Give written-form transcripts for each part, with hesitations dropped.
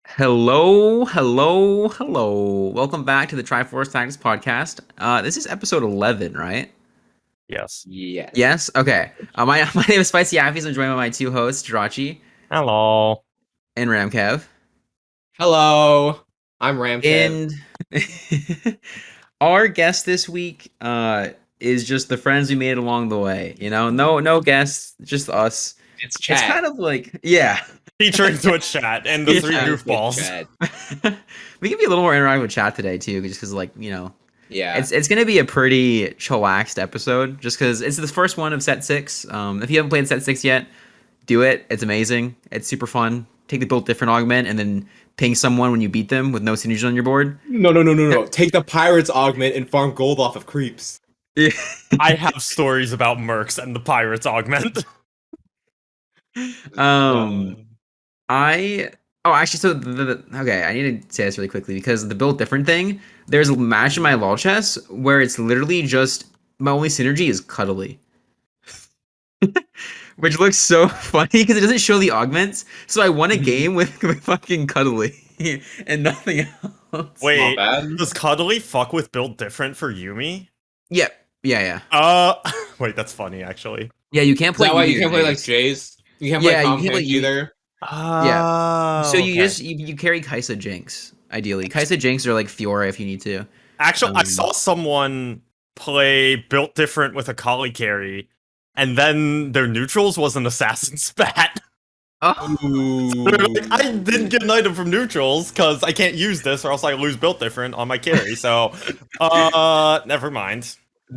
Hello, hello, hello. Welcome back to the Triforce Tactics Podcast. This is episode 11, right? Yes. Yes. Yes? Okay. My name is Spicy Appies. I'm joined by my two hosts, Jirachi Hello. and Ramkev. Hello. I'm Ramkev. And our guest this week is just the friends we made along the way. You know, no guests, just us. It's It's chat. kind of like, yeah. Featuring Twitch chat and the Yeah. three goofballs. Chat. We can be a little more interactive with chat today too, just because Yeah. it's gonna be a pretty chillaxed episode, just because it's the first one of Set 6. If you haven't played Set 6 yet, do it. It's amazing. It's super fun. Take the built different augment and then ping someone when you beat them with no synergies on your board. No. Take the pirates augment and farm gold off of creeps. I have stories about Mercs and the Pirates augment. I actually, so okay, I need to say this really quickly because the build different thing. There's a match in my law chess where it's literally just my only synergy is cuddly, which looks so funny because it doesn't show the augments. So I won a game with fucking cuddly and nothing else. Wait, Not bad. does Cuddly fuck with build different for Yumi? Yep. Yeah. Wait, that's funny actually. Yeah, you can't Is play. that why you Yumi or can't play like Jace. Jays? You can't Yeah, play you can't play Comcast Yumi. either? So you Okay. just you carry Kaisa Jinx ideally. Kaisa Jinx are like Fiora if you need to. Actually, I saw someone play built different with a Kali carry, and then their neutrals was an assassin spat. Oh, They're like, I didn't get an item from neutrals because I can't use this or else I lose built different on my carry. So, never mind.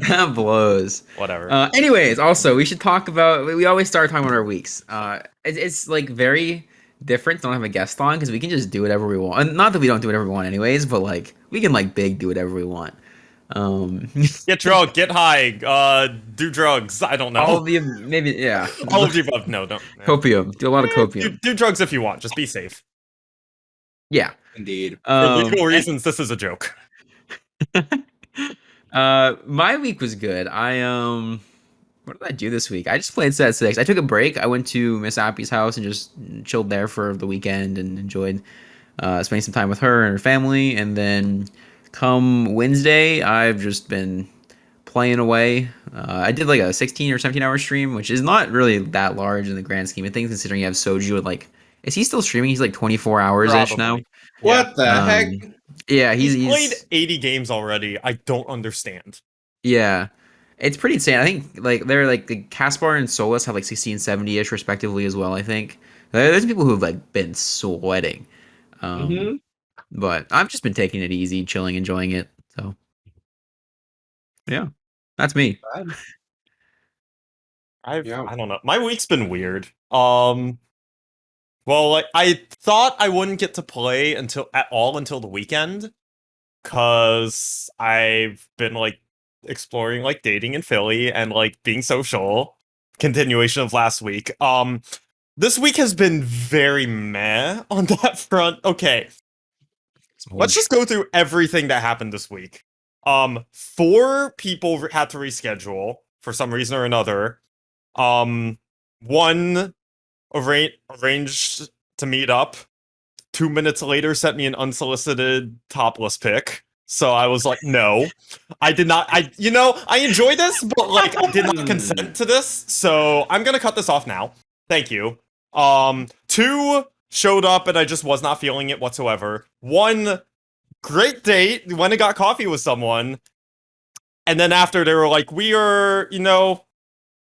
that blows. Whatever. Anyways, also we should talk about. We always start talking about our weeks. It's like very different. Don't have a guest on because we can just do whatever we want. And not that we don't do whatever we want, anyways. But like we can like big do whatever we want. Get drunk, get high, do drugs. I don't know. All of the maybe yeah. All of the above. No, don't. Copium. Do a lot of copium. Do drugs if you want. Just be safe. Yeah. Indeed. For legal reasons, this is a joke. My week was good. What did I do this week? I just played Set 6. I took a break. I went to Miss Appy's house and just chilled there for the weekend and enjoyed spending some time with her and her family. And then come Wednesday, I've just been playing away. I did like a 16 or 17 hour stream, which is not really that large in the grand scheme of things, considering you have Soju at like, is he still streaming? He's like 24 hours ish now. Probably. What the heck? Yeah, He's he's played 80 games already. I don't understand. Yeah. It's pretty insane. I think like they're like the Caspar and Solus have like 60 and 70-ish respectively as well, I think. There's people who've like been sweating. Mhm. But I've just been taking it easy, chilling, enjoying it. So yeah. That's me. Yeah. I don't know. My week's been weird. Well, like I thought I wouldn't get to play until the weekend, cause I've been like exploring like dating in Philly and like being social. Continuation of last week. This week has been very meh on that front. Okay, let's just go through everything that happened this week. 4 people had to reschedule for some reason or another. One arranged to meet up. 2 minutes later, sent me an unsolicited topless pic. So I was like, no, I did not. I enjoy this, but like, I did not consent to this. So I'm gonna cut this off now. Thank you. 2 showed up, and I just was not feeling it whatsoever. 1 great date. Went and got coffee with someone, and then after they were like,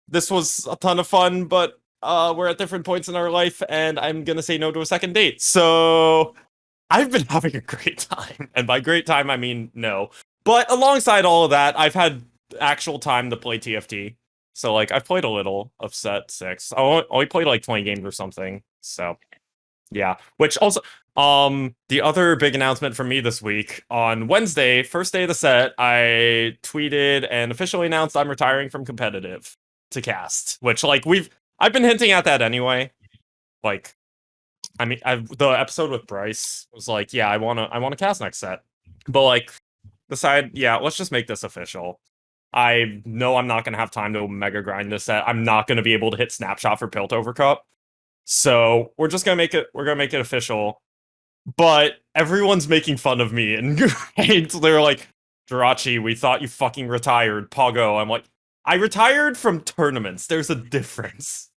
this was a ton of fun, but we're at different points in our life, and I'm gonna say no to a second date. So I've been having a great time, and by great time I mean no. But alongside all of that, I've had actual time to play TFT. So like I've played a little of Set 6. I only played like 20 games or something. So yeah. Which also the other big announcement from me this week, on Wednesday, first day of the set, I tweeted and officially announced I'm retiring from competitive to cast, which like I've been hinting at that anyway. Like, I mean, the episode with Bryce was like, yeah, I want to cast next set, but like, let's just make this official. I know I'm not gonna have time to mega grind this set. I'm not gonna be able to hit snapshot for Piltover Cup, so we're just gonna make it. We're gonna make it official. but everyone's making fun of me and they're like, Jirachi, we thought you fucking retired. Pogo. I'm like, I retired from tournaments. There's a difference.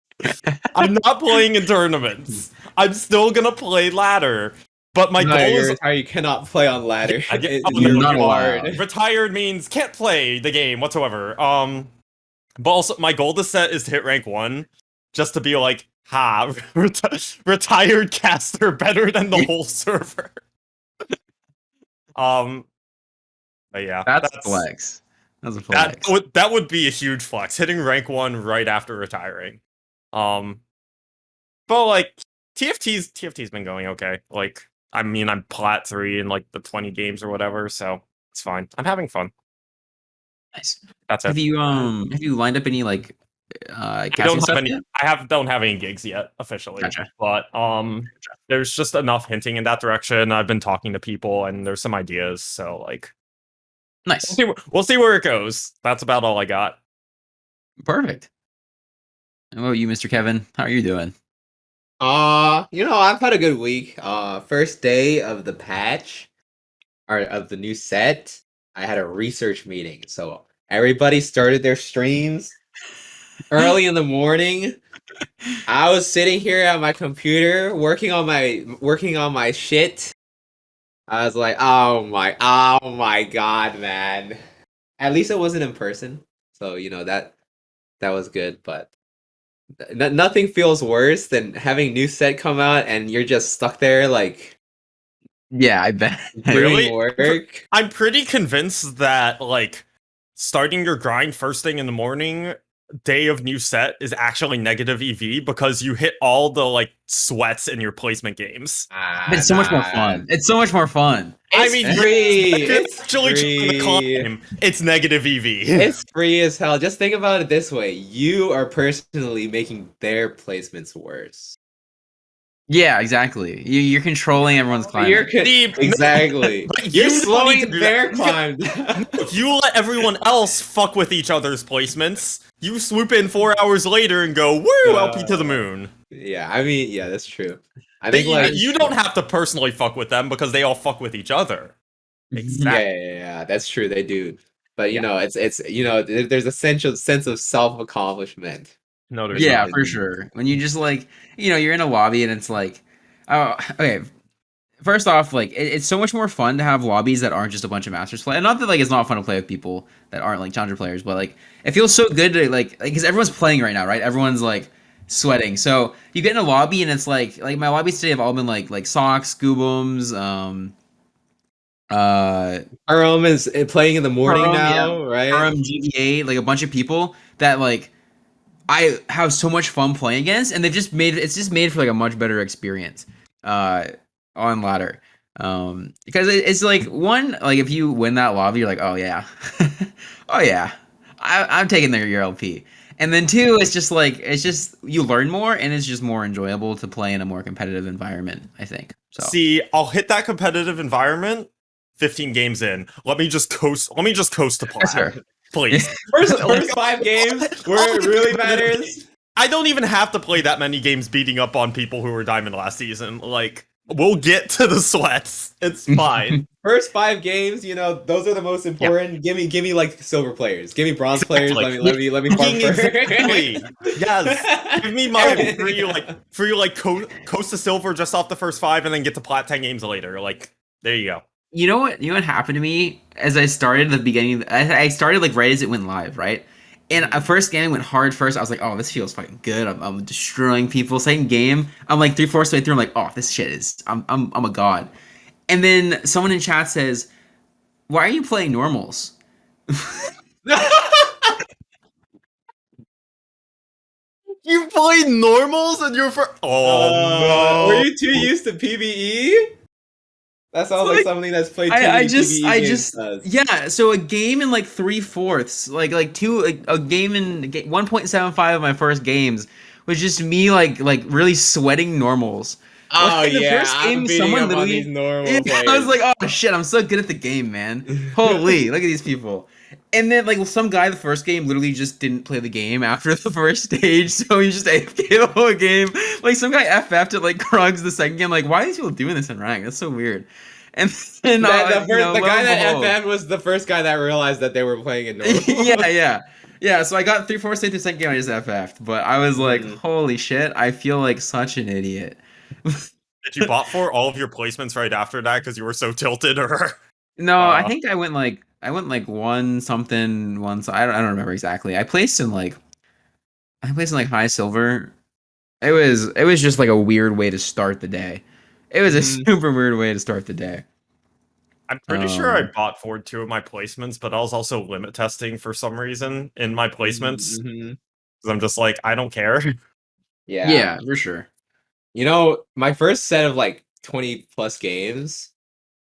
I'm not playing in tournaments. I'm still gonna play ladder. But my goal is you cannot play on ladder. I get, You're not allowed. Retired means can't play the game whatsoever. But also my goal to set is to hit rank 1, just to be like, ha, retired caster better than the whole server. But yeah, That's a flex. That's a flex. That would be a huge flex, hitting rank 1 right after retiring. But like TFT's been going okay. Like, I mean, I'm plat 3 in like the 20 games or whatever, so it's fine. I'm having fun. Nice. That's it. Have you lined up any like I don't have any gigs yet officially. Gotcha. But there's just enough hinting in that direction. I've been talking to people and there's some ideas, so like nice. We'll see where it goes. That's about all I got. Perfect. How about you, Mr. Kevin? How are you doing? I've had a good week. First day of the patch, or of the new set, I had a research meeting. So everybody started their streams early in the morning. I was sitting here at my computer working on my shit. I was like, oh my god, man. At least it wasn't in person. So, that was good, but nothing feels worse than having new set come out and you're just stuck there like, yeah, I bet. Really? Work. I'm pretty convinced that like starting your grind first thing in the morning, day of new set, is actually negative EV because you hit all the like sweats in your placement games. It's so much more fun. It's so much more fun. It's free. It's actually trying to climb. It's negative EV. It's free as hell. Just think about it this way: you are personally making their placements worse. Yeah, exactly. You're controlling everyone's climb. Exactly. You're slowing their climb. You let everyone else fuck with each other's placements. You swoop in 4 hours later and go, woo, LP to the moon. Yeah, I mean, yeah, that's true. I think you don't have to personally fuck with them because they all fuck with each other. Exactly. Yeah, that's true. They do. But it's there's a sense of self-accomplishment. No, there's yeah, for sure. When you just like, you're in a lobby and it's like, oh, okay. First off, like it's so much more fun to have lobbies that aren't just a bunch of masters play. And not that like it's not fun to play with people that aren't like challenger players, but like it feels so good to like because everyone's playing right now, right? Everyone's like sweating. So you get in a lobby and it's like my lobbies today have all been like Socks, Goobums, Arum is playing in the morning now, right? Arum, GVA, like a bunch of people that like I have so much fun playing against, and it's just made for like a much better experience on ladder. Because it's like one, like if you win that lobby, you're like, oh yeah, oh yeah, I'm taking your LP. And then 2, it's just you learn more, and it's just more enjoyable to play in a more competitive environment, I think. So see, I'll hit that competitive environment 15 games in. Let me just coast to plat. Sure. Please. First 5 games where it really matters. I don't even have to play that many games beating up on people who were diamond last season. Like, we'll get to the sweats. It's fine. First 5 games, those are the most important. Yep. Give me like silver players. Give me bronze players. Let me farm exactly. Yes. Give me my free coast to silver just off the first 5 and then get to plat 10 games later. Like, there you go. You know what happened to me as I started at the beginning? I started like right as it went live, right? And first game went hard first. I was like, oh, this feels fucking good. I'm destroying people. Second game, I'm like 3/4 way through. I'm like, oh, this shit is I'm a god. And then someone in chat says, why are you playing normals? You play normals and you're no. Were you too used to PvE? That sounds like something that's played. Yeah. So a game in like 3/4, a game in 1.75 of my first games was just me like really sweating normals Oh Like, the yeah, first I'm game, beating someone up on these literally. normal Yeah, I was players. like, oh shit, I'm so good at the game, man. Holy, look at these people. And then like some guy the first game literally just didn't play the game after the first stage, so he just AFK the whole game. Like some guy FF'd at like Krugs the second game. Like, why are these people doing this in rank? That's so weird. And then That the lo guy and that behold, FF was the first guy that realized that they were playing in yeah, normal. yeah. Yeah, so I got 3-4 state the second game, I just FF'd. But I was like, Mhm. holy shit, I feel like such an idiot. Did you bot for all of your placements right after that because you were so tilted, or? No, I Uh, think I went like one something once. I don't remember exactly. I placed in like high silver. It was just like a weird way to start the day. It was a Mhm. super weird way to start the day. I'm pretty sure I Um, bot forward 2 of my placements, but I was also limit testing for some reason in my placements. Mhm. Because I'm just like, I don't care. Yeah. yeah, for sure. You know, my first set of like 20 plus games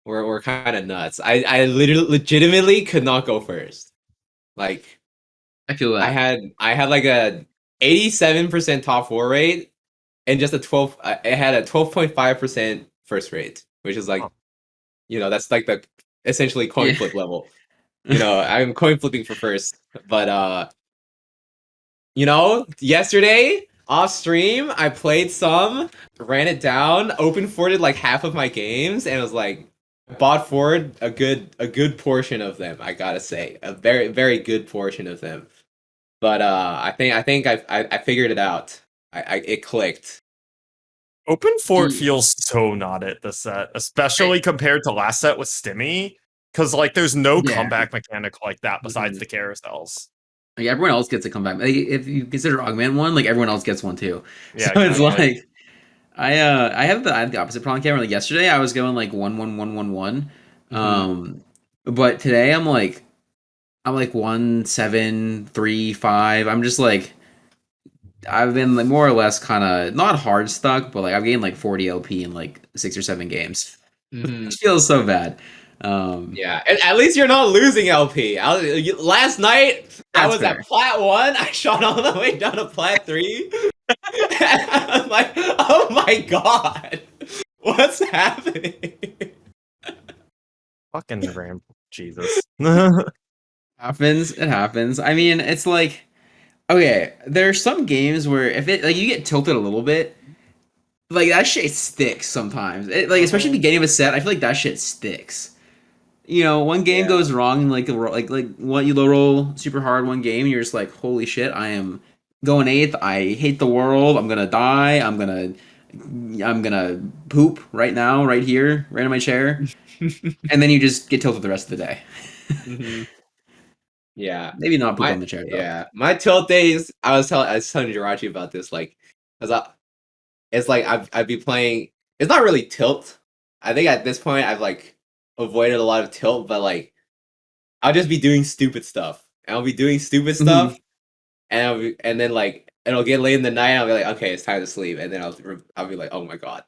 were kind of nuts. I literally legitimately could not go first. Like I feel that. I had like a 87% top 4 rate and just a 12 it had a 12.5% first rate, which is like, Oh. you know, that's like the essentially coin Yeah. flip level. You know, I'm coin flipping for first, but you know, yesterday off stream, I played some, ran it down, open forwarded like half of my games, and it was like bought forward a good portion of them. I gotta say, a very good portion of them. But I figured it out. I it clicked. Open Fort E- feels so not it this set, I- especially compared to last set with Stimmy. Because like there's no yeah. comeback mechanic like that besides Mhm. the carousels. Like everyone else gets a comeback. Like, if you consider Augment one, like everyone else gets one too. So Yeah, it's exactly. like I have the opposite problem camera. Like yesterday I was going like 1-1-1-1-1. Mhm. But today I'm like 1-7-3-5. I'm just like I've been like more or less kind of not hard stuck, but like I've gained like 40 LP in like 6 or 7 games. It Mhm. feels so bad. Um, Yeah, and at least you're not losing LP. Last night I that's was at fair. plat 1. I shot all the way down to plat 3. I'm like, oh my god, what's happening? Fucking Ram. Jesus. Happens. It happens. I mean, it's like okay, there's some games where if it like you get tilted a little bit, like that shit sticks sometimes. Like especially at the Uh-huh. beginning of a set, I feel like that shit sticks. One game Yeah. goes wrong, like what you low roll super hard one game, and you're just like, holy shit, I am going eighth. I hate the world. I'm gonna die. I'm gonna poop right now, right here, right in my chair, and then you just get tilted the rest of the day. Hmm. Yeah. Maybe not poop My on the chair though. yeah. My tilt days. I was telling Jirachi about this. Like, cause it's like I'd be playing. It's not really tilt. I think at this point I've like avoided a lot of tilt, but like I'll just be doing stupid stuff. And I'll be doing stupid Mhm. stuff, and and then like it'll get late in the night. And I'll be like, okay, it's time to sleep, and then I'll be like, oh my god,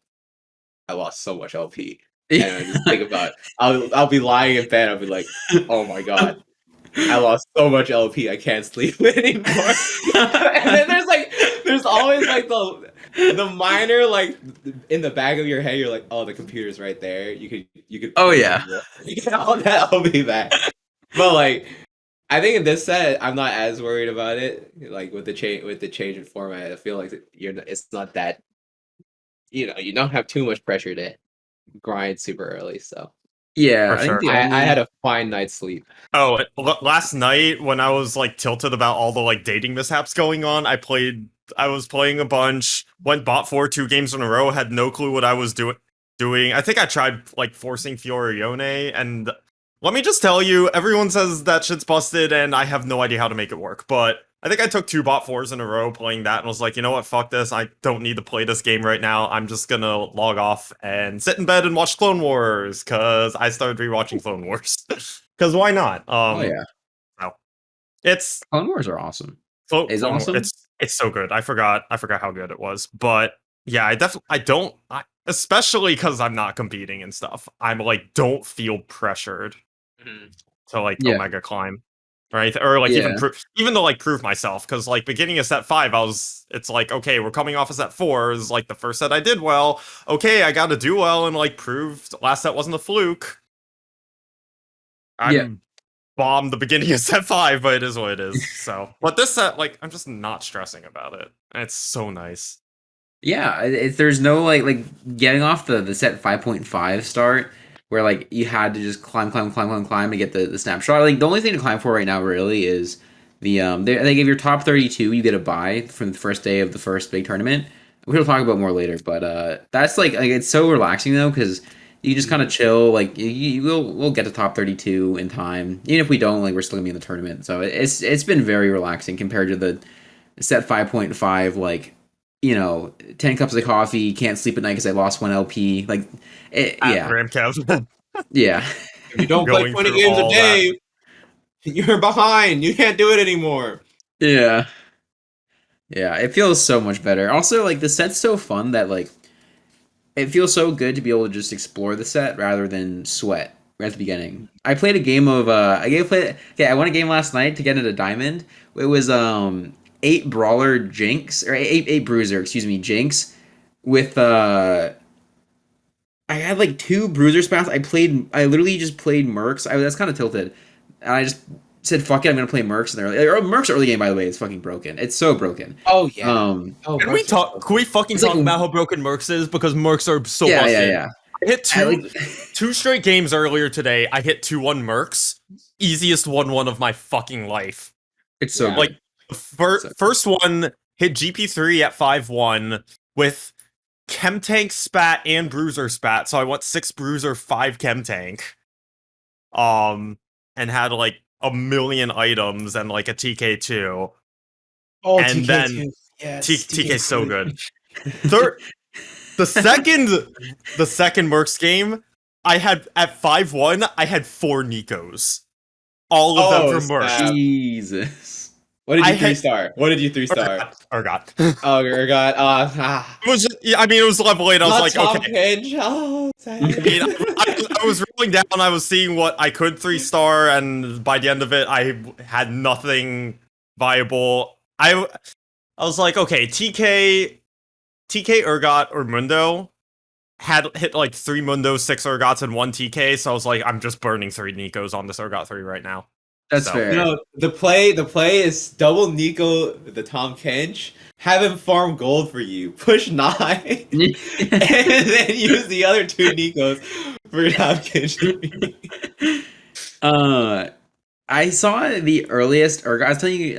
I lost so much LP, and I just think about I'll be lying in bed. I'll be like, oh my god, I lost so much LP. I can't sleep anymore. And then there's always like the minor like in the back of your head. You're like, oh, the computer's right there. You could Oh place yeah. it. You get all that LP back. But like I think in this set, I'm not as worried about it. Like with the change in format, I feel like it's not that you don't have too much pressure to grind super early. So Yeah, For I think sure. the I had only a fine night's sleep. Oh, last night when I was like tilted about all the like dating mishaps going on, I was playing a bunch, went bot for 2 games in a row, had no clue what I was doing. I think I tried like forcing Fiorione, and let me just tell you, everyone says that shit's busted, and I have no idea how to make it work. But I think I took 2 bot 4s in a row playing that and was like, you know what, fuck this. I don't need to play this game right now. I'm just gonna log off and sit in bed and watch Clone Wars, because I started rewatching Clone Wars. Because why not? oh yeah, No. It's Clone Wars are awesome. Is Clone Wars. awesome. It's so good. I forgot how good it was. But yeah, I don't especially because I'm not competing and stuff. I'm like don't feel pressured Mhm. to like Yeah. Omega climb. right? Or like Yeah. even to like prove myself, because like beginning of set 5, it's like, okay, we're coming off of set 4, is like the first set I did well. Okay, I gotta do well and like prove last set wasn't a fluke. Yeah. I'm bombed the beginning of set 5, but it is what it is. So, but this set, like, I'm just not stressing about it. And it's so nice. Yeah, there's no like getting off the set 5.5 start where like you had to just climb to get the snapshot. Like the only thing to climb for right now really is the they give your top 32, you get a buy from the first day of the first big tournament. We'll talk about more later, but that's like it's so relaxing though because you just kind of chill. Like we'll get to top 32 in time. Even if we don't, like we're still gonna be in the tournament. So it's been very relaxing compared to the set 5.5 like 10 cups of coffee, can't sleep at night because I lost one LP. Like, yeah. Graham Kev. Yeah. If you don't play Going 20 through games a all day, you're behind. You can't do it anymore. Yeah. Yeah. It feels so much better. Also, like, the set's so fun that, like, it feels so good to be able to just explore the set rather than sweat right at the beginning. I played a game of, I won a game last night to get into Diamond. It was, 8 Brawler Jinx, or 8 Bruiser, excuse me, Jinx, with, I had like 2 bruiser spats. I literally just played Mercs. That's kind of tilted. And I just said, fuck it, I'm going to play Mercs. And Mercs early game, by the way, is fucking broken. It's so broken. Oh yeah. Can we fucking It's talk like- about how broken Mercs is? Because Mercs are so Yeah, busted. yeah. I hit I, two straight games earlier today. I hit 2-1 Mercs. Easiest 1-1 of my fucking life. it's so Yeah. good. Like, first one hit GP3 at 5-1 with Chem Tank Spat and Bruiser Spat. So I went 6 Bruiser, 5 Chem Tank. And had like a million items and like a TK2. Oh, and TK2. then Yes, TK's so good. The second Mercs game, I had at 5-1, I had 4 Nikos. All of them from Mercs. Jesus. What did you I hit- 3-star? What did you 3-star? Urgot. Oh god. It was just, I mean, it was level 8. I was like, Top okay. pinch. Oh, I mean, I was rolling down. I was seeing what I could 3-star, and by the end of it, I had nothing viable. I was like, okay, TK, Urgot, or Mundo had hit like 3 Mundos, 6 Urgots, and 1 TK. So I was like, I'm just burning 3 Nikos on this Urgot 3 right now. That's So- fair. You know, the play is double Nico the Tom Kench, have him farm gold for you, push 9, and then use the other 2 Nikos for Tom Kench. I saw the earliest, or I was telling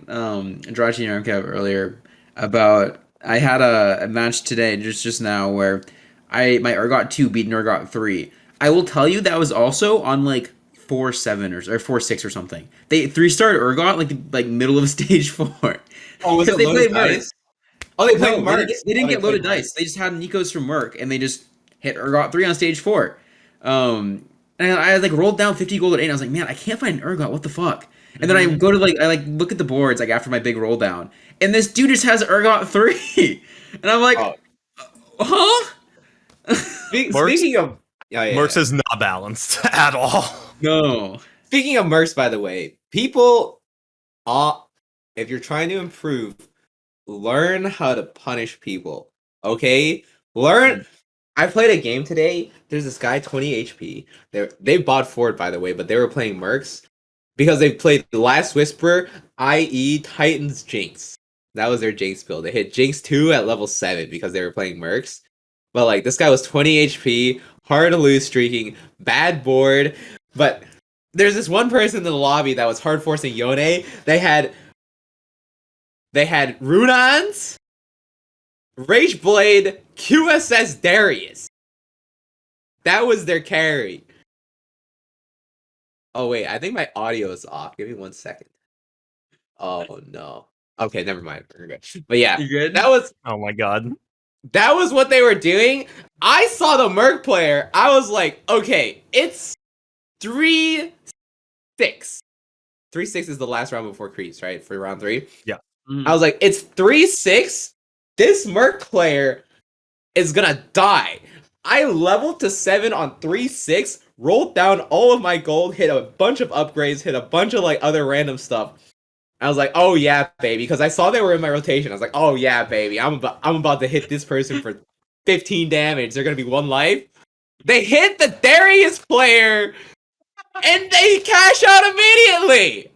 Andrachi and Armkev earlier about I had a match today just now where my Urgot 2 beat an Urgot 3. I will tell you that was also on like 4-7 or 4-6 or something. They 3-starred Urgot like middle of stage 4. Oh, was it They loaded played Merc. dice? Oh, they No, played Merc. they didn't get loaded Merc. dice. They just had Nikos from Merc, and they just hit Urgot 3 on stage 4. And I like rolled down 50 gold at 8. And I was like, man, I can't find an Urgot. What the fuck? And then I go to I look at the boards like after my big roll down, and this dude just has Urgot 3, and I'm like, Oh. huh? Speaking of Mercs is not balanced at all. No. Speaking of Mercs, by the way, people, if you're trying to improve, learn how to punish people. Okay, learn. I played a game today. There's this guy, 20 HP. They bought Ford, by the way, but they were playing Mercs because they played Last Whisper, i.e. Titans Jinx. That was their Jinx build. They hit Jinx 2 at level 7 because they were playing Mercs. But like this guy was 20 HP, hard to lose streaking, bad board. But there's this one person in the lobby that was hard forcing Yone. They had Runans, Rage Blade, QSS Darius. That was their carry. Oh wait, I think my audio is off. Give me 1 second. Oh no. Okay, never mind. We're good. But yeah, You good? that was Oh my god. what they were doing. I saw the Merc player. I was like, okay, it's 3-6. 3-6 is the last round before creeps, right? For round 3. Mhm. I was like, it's 3-6. This Merc player is gonna die. I leveled to 7 on 3-6, rolled down all of my gold, hit a bunch of upgrades, hit a bunch of like other random stuff. I was like, oh yeah, baby, because I saw they were in my rotation. I was like, oh yeah, baby, I'm about to hit this person for 15 damage. They're gonna be 1 life. They hit the Darius player, and they cash out immediately.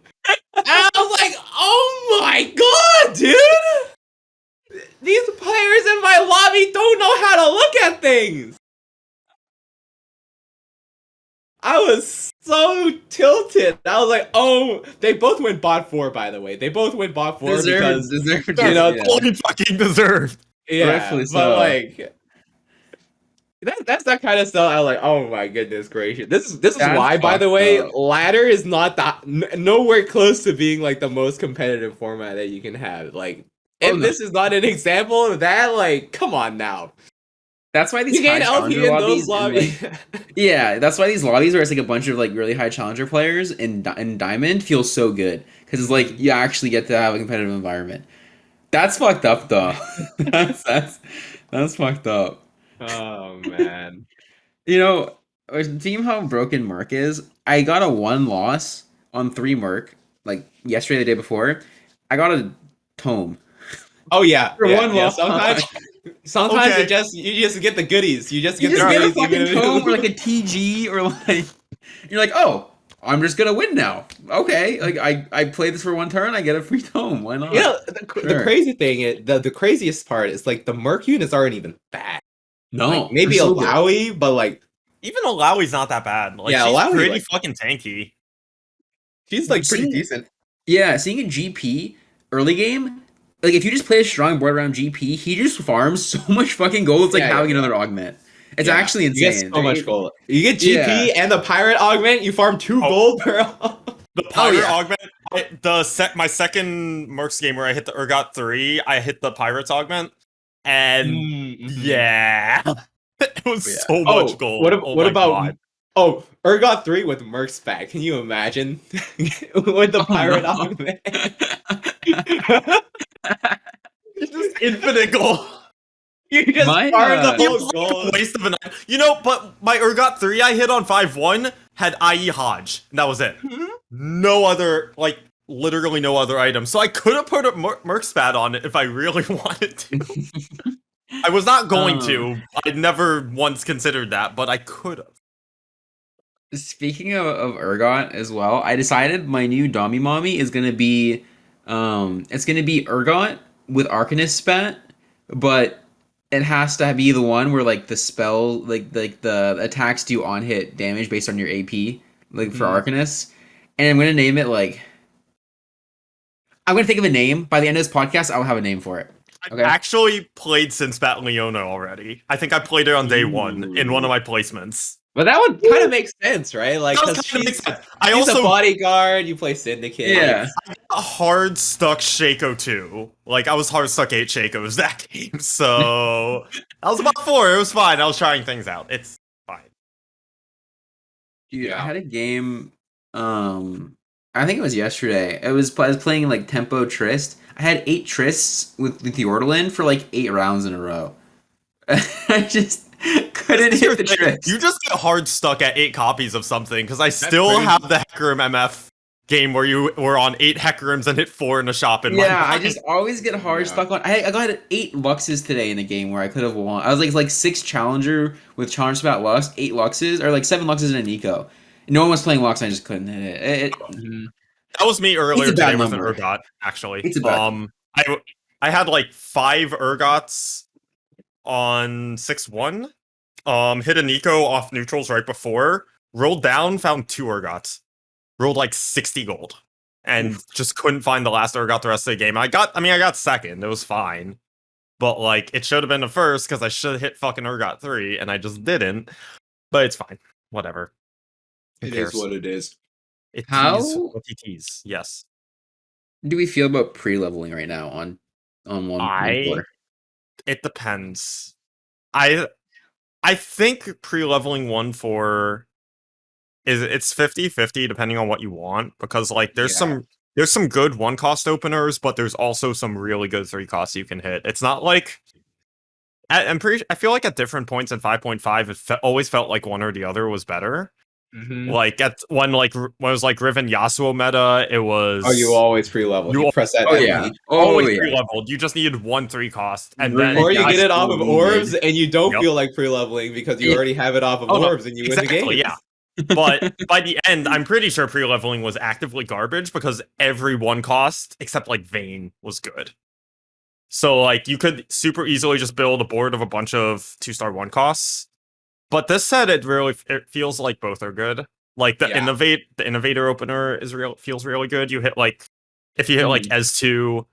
And I was like, oh my god, dude! These players in my lobby don't know how to look at things. I was so tilted. I was like, oh, they both went bot 4, by the way. They both went bot 4 because, deserved, you know, totally fucking deserved. yeah, Rightfully but so. like, that's that kind of stuff. I was like, oh my goodness gracious. This is That's why, by the fucked way, up. ladder is not that nowhere close to being like the most competitive format that you can have. Like, Oh, if no. this is not an example of that, like, come on now. That's why these You high gain challenger LP in those lobbies, lobbies. yeah, that's why these lobbies where it's like a bunch of like really high challenger players in Diamond feel so good because it's like you actually get to have a competitive environment. That's fucked up though. that's fucked up. Oh man. You know, seeing how broken Merc is, I got a 1 loss on 3 Merc like yesterday, the day before. I got a tome. Oh yeah. For yeah, one yeah. loss. Sometimes Okay. you just get the goodies. You just You get just the get a goodies even fucking if tome or like a TG or like you're like, oh, I'm just gonna win now. Okay, like I play this for 1 turn, I get a free tome. Why not? you know, the Sure. crazy thing is the craziest part is like the Merc units aren't even bad. No, Like they're maybe so good. Alawi, but like Even Alawi's not that bad. Like, Yeah, she's Alawi, pretty like- fucking tanky. she's like pretty Seeing- decent. Yeah, seeing a GP early game, like if you just play a strong board around GP, he just farms so much fucking gold. It's like Yeah, having yeah. another augment. It's Yeah. actually You get insane. so much gold. You get GP Yeah. and the pirate augment. You farm 2 Oh. gold per. The pirate yeah. augment, my second Mercs game where I hit the Urgot 3, I hit the pirates augment, and yeah, it was Yeah. so much gold. What about Urgot 3 with Merc spec? Can you imagine with the pirate no. augment? just infinite gold. You just My, farm the it It whole was like gold. a waste of an, but my Urgot 3 I hit on 5-1 had IE Hodge, and that was it. No other, like, literally no other items. So I could have put a Merc spat on it if I really wanted to. I was not going to. I never once considered that, but I could have. Speaking of Urgot as well, I decided my new Dami Mommy is gonna be it's gonna be Urgot with Arcanist spat, but it has to be the one where like the spell like the attacks do on hit damage based on your AP, like for Arcanist. And I'm gonna name it like I'm gonna think of a name. By the end of this podcast, I'll have a name for it. I've actually played Sinspat Leona already. I think I played it on day 1 in one of my placements. But that one kind of makes sense, right? Like, That 'cause kind of makes sense. she's a bodyguard. You play Syndicate. Yeah. A hard stuck Shaco too. Like I was hard stuck 8 Shacos that game, so I was about 4. It was fine. I was trying things out. It's fine. Dude, Yeah. I had a game. I think it was yesterday. I was playing like Tempo Trist. I had 8 Trists with the Ortolan for like 8 rounds in a row. I just couldn't hit the Trist. You just get hard stuck at 8 copies of something because I still crazy. have the Hecarim MF game where you were on 8 Hecarims and hit 4 in a shop in my Yeah, I mind. just always get hard Yeah. stuck on. I got 8 Luxes today in a game where I could have won. I was like 6 Challenger with Challenge Spat Lux, 8 Luxes, or like 7 Luxes in a Nico. No one was playing Lux, I just couldn't hit it. That was me earlier It's a bad today with an number. Urgot, actually. It's a bad I had like 5 Urgots on 6-1. Hit a Nico off neutrals right before. Rolled down, found 2 Urgots. Rolled like 60 gold. And just couldn't find the last Urgot the rest of the game. I got second. It was fine. But like, it should have been the first because I should have hit fucking Urgot 3, and I just didn't. But it's fine. Whatever. Who It cares? is what it is. It How- tees what he tees. Yes. Do we feel about pre-leveling right now on 1.4? It depends. I think pre-leveling 1-4 it's 50-50 depending on what you want, because like there's some good 1-cost openers, but there's also some really good 3-costs you can hit. It's not like I feel like at different points in 5.5 always felt like one or the other was better. Mhm. Like at when it was like Riven Yasuo meta, it was Oh, you always pre-level. You You press that Oh F yeah. key. Oh always yeah. pre-leveled. You just needed 1/3 cost, and Riven then Or you get it off Yasuo of needed. orbs, and you don't Yep. feel like pre-leveling because you Yeah. already have it off of Oh, no, orbs, and you win the game. yeah. But by the end, I'm pretty sure pre-leveling was actively garbage because every one cost except like Vayne was good. So like you could super easily just build a board of a bunch of 2-star one costs. But this set it feels like both are good. Like the Yeah. innovator opener feels really good. You hit like if you hit like S2,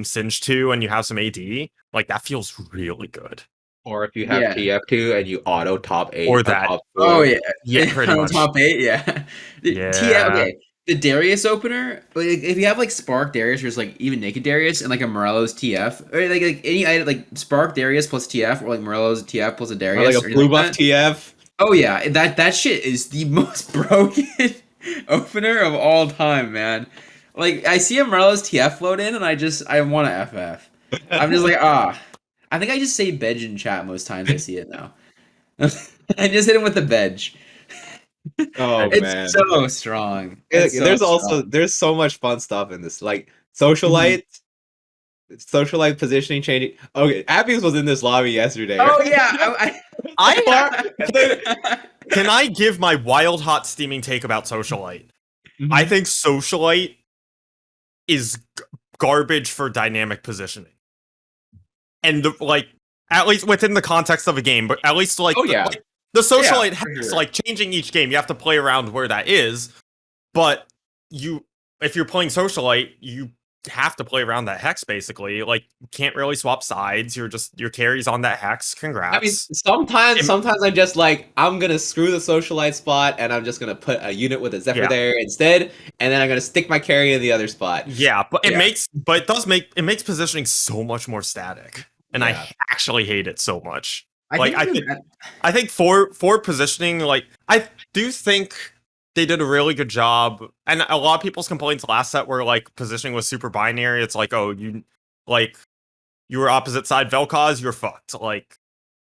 Singe 2 and you have some AD, like that feels really good. Or if you have Yeah. TF2 and you auto top 8 Or or that. top Oh 4. yeah. Yeah, pretty On much. top 8, yeah. Yeah. Okay. The Darius opener, like if you have like Spark Darius or just like even naked Darius and like a Morello's TF, or like any item like Spark Darius plus TF or like Morello's TF plus a Or Darius like a or blue anything buff like that. TF. Oh yeah, that shit is the most broken opener of all time, man. Like I see a Morello's TF float in and I want to FF. I'm just like, I think I just say Bedge in chat most times I see it now. I just hit him with the Bedge. Oh It's man. so strong. It's so strong. There's so much fun stuff in this. Like Mhm. Socialite positioning changing. Okay, Appies was in this lobby yesterday. Oh yeah, Can I give my wild hot steaming take about Socialite? Mhm. I think Socialite is garbage for dynamic positioning. And like at least within the context of a game, but at least like Oh yeah. the Socialite for has sure. like changing each game. You have to play around where that is, but if you're playing Socialite, you have to play around that hex basically. Like you can't really swap sides. Your carry's on that hex. Congrats. I mean, sometimes I'm just like, I'm gonna screw the Socialite spot, and I'm just gonna put a unit with a Zephyr Yeah. there instead, and then I'm gonna stick my carry in the other spot. Yeah, but Yeah. it makes positioning so much more static, and Yeah. I actually hate it so much. I I think for positioning, like I do think they did a really good job. And a lot of people's complaints last set were like positioning was super binary. It's like, oh, you were opposite side Vel'Koz, you're fucked. Like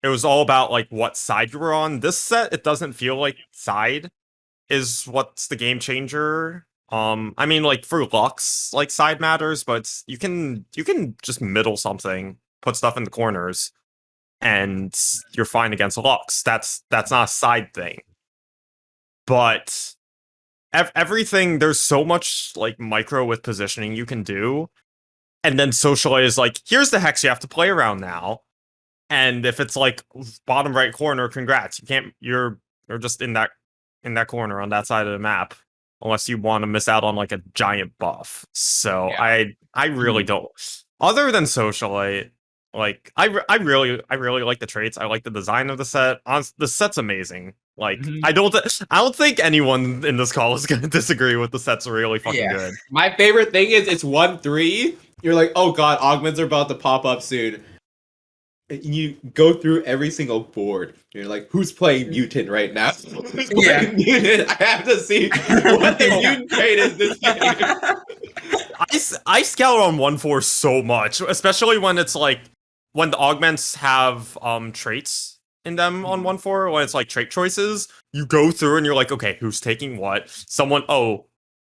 it was all about like what side you were on. This set, it doesn't feel like side is what's the game changer. I mean, like for Lux, like side matters, but you can just middle something, put stuff in the corners, and you're fine against Lux. That's not a side thing. But everything, there's so much like micro with positioning you can do, and then Socialite is like, here's the hex you have to play around now. And if it's like bottom right corner, congrats. You can't. You're just in that corner on that side of the map, unless you want to miss out on like a giant buff. So Yeah. I really don't. Other than Socialite, like I really like the traits. I like the design of the set. The set's amazing. Like Mhm. I don't think anyone in this call is gonna disagree with the set's really fucking good. My favorite thing is it's 1-3. You're like, oh god, augments are about to pop up soon. You go through every single board. You're like, who's playing mutant right now? Who's playing mutant? I have to see what the mutant trait is this game. I scout on 1-4 so much, especially when it's like when the augments have traits in them on 1-4, when it's like trait choices. You go through and you're like, okay, who's taking what?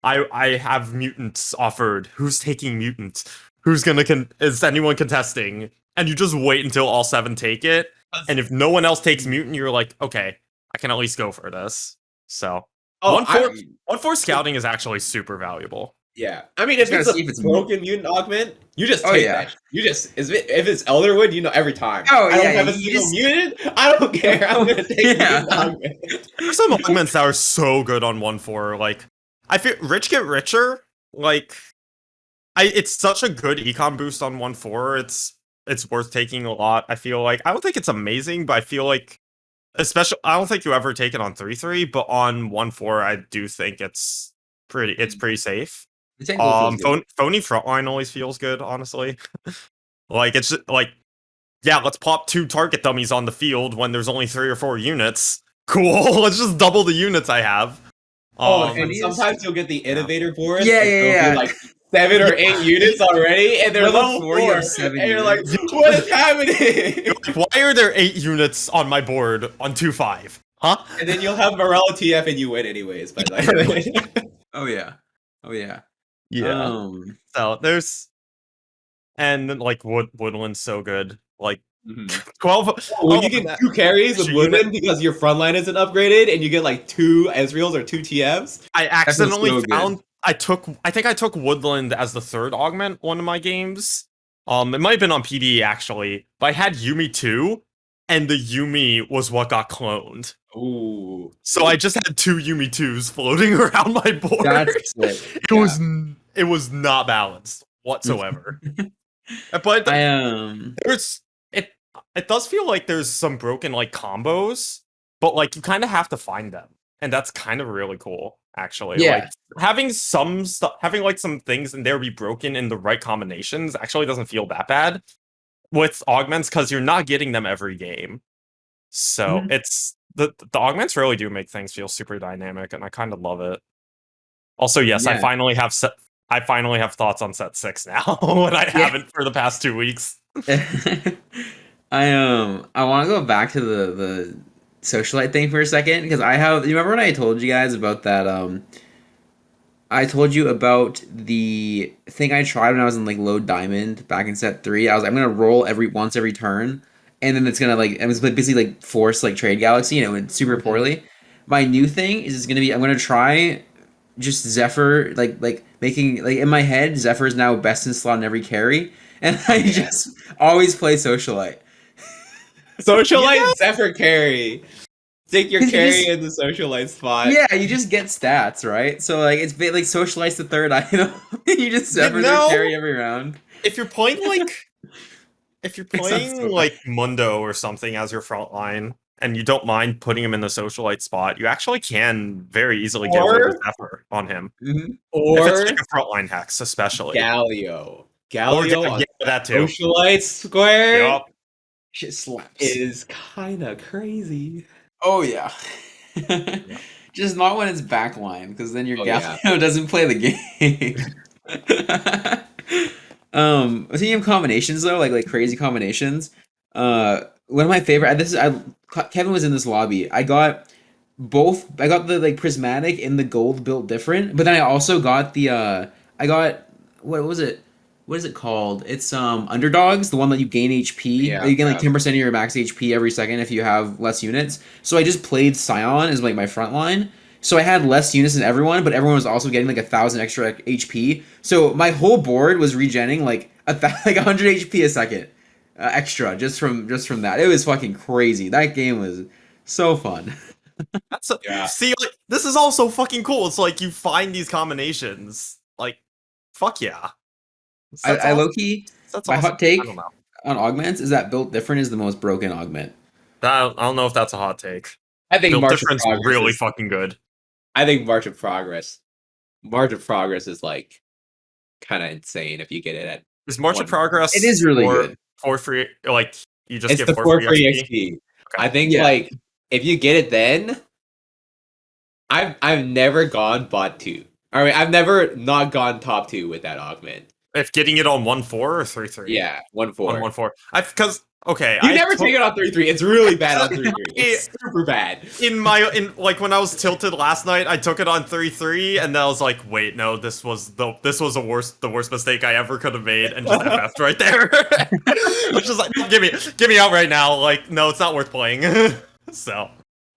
I have mutants offered. Who's taking mutants? Who's gonna is anyone contesting? And you just wait until all 7 take it. And if no one else takes mutant, you're like, okay, I can at least go for this. So 1-4 scouting is actually super valuable. Yeah, I mean, if Just it's gotta a see if it's broken mutant augment, you just Oh, take yeah. that. You just if it's Elderwood, you know every time. Oh, I don't yeah, have a you single just- mutant. I don't care. I'm gonna take Yeah. mutant augment. There's some augments that are so good on 1-4. Like, I feel rich get richer. Like, it's such a good econ boost on 1-4. It's worth taking a lot. I feel like I don't think it's amazing, but I feel like especially I don't think you ever take it on 3-3, but on 1-4, I do think it's pretty safe. The technical feels good. Phony frontline always feels good, honestly. Like it's just, like, yeah, let's pop 2 target dummies on the field when there's only 3 or 4 units. Cool, let's just double the units I have. And sometimes you'll get the innovator boards. Yeah, and yeah, there'll yeah. be like 7 or 8 units already, and they're Level level 4, 4. you have 7 And you're like, units. what is happening? Why are there 8 units on my board on 2-5? Huh? And then you'll have Morello TF and you win anyways, by the way. Oh yeah. Oh yeah. Yeah. So there's and then, like Woodland's so good. Like Mhm. 12. When you get 2 carries with extra Woodland because your front line isn't upgraded and you get like 2 Ezreals or 2 TFs. I accidentally so good. found I think I took Woodland as the 3rd augment one of my games. It might have been on PD actually, but I had Yuumi too, and the Yuumi was what got cloned. Ooh. So I just had 2 Yuumi 2s floating around my board. That's sick. It was not balanced whatsoever. But there's it does feel like there's some broken like combos, but like you kind of have to find them, and that's kind of really cool actually. Yeah. Like having some stuff, having like some things in there be broken in the right combinations actually doesn't feel that bad with augments because you're not getting them every game. So Mhm. it's the augments really do make things feel super dynamic, and I kind of love it. Also, yes, Yeah. I finally have thoughts on Set6 now, and I haven't for the past 2 weeks. I want to go back to the socialite thing for a second because I have. You remember when I told you guys about that? I told you about the thing I tried when I was in like low diamond back in set 3. I'm gonna roll every turn, and then it's gonna like it was basically like force like trade galaxy, and it went super poorly. My new thing is gonna be I'm gonna try just Zephyr like making like in my head Zephyr is now best in slot in every carry, and I just always play socialite. Socialite Zephyr carry. Stick your 'Cause you carry just- in the Socialite spot. Yeah, you just get stats, right? So like it's like socialite's the 3rd item. You just Zephyr their know- carry every round. If you're playing like It sounds so like Mundo or something as your front line, and you don't mind putting him in the socialite spot, you actually can very easily get away with Zephyr on him. Mhm. If it's Or like a frontline hex, especially. Galio. Or Galio on that too. Socialite square Yup. Shit slaps. is kind of crazy. Oh yeah. Just not when it's backline, because then your Oh, Galio yeah. doesn't play the game. Speaking of combinations though, like crazy combinations. One of my favorite. Kevin was in this lobby. I got both. I got the like prismatic and the gold built different, but then I also got the. I got what was it? What is it called? It's underdogs, the one that you gain HP. Yeah, You gain like yeah. 10% of your max HP every second if you have less units. So I just played Scion as like my front line. So I had less units than everyone, but everyone was also getting like 1,000 extra HP. So my whole board was regenning like like 100 HP a second extra just from that. It was fucking crazy. That game was so fun. Yeah. See, like, this is also fucking cool. It's like you find these combinations. Like, fuck yeah. I low key. That's My awesome. hot take I don't know. on augments is that built different is the most broken augment. I don't know if that's a hot take. I think Build March of difference Progress really is, fucking good. I think March of Progress. March of Progress is like kind of insane if you get it at. Is March of One- Progress It is really good. for free? Like you just It's get the 4 4 free free XP? XP. Okay. I think Yeah. like if you get it then, I've never gone bot 2. I mean, I've never not gone top 2 with that augment. If getting it on 1-4 or 3-3? Yeah, 1-4. On 1-4. Because okay, You never take it on 3-3. It's really bad on 3-3. It's It- super bad. in like when I was tilted last night, I took it on 3-3, and then I was like, wait, no, this was the worst mistake I ever could have made, and just FF'd right there. Which is like, get me out right now. Like, no, it's not worth playing. So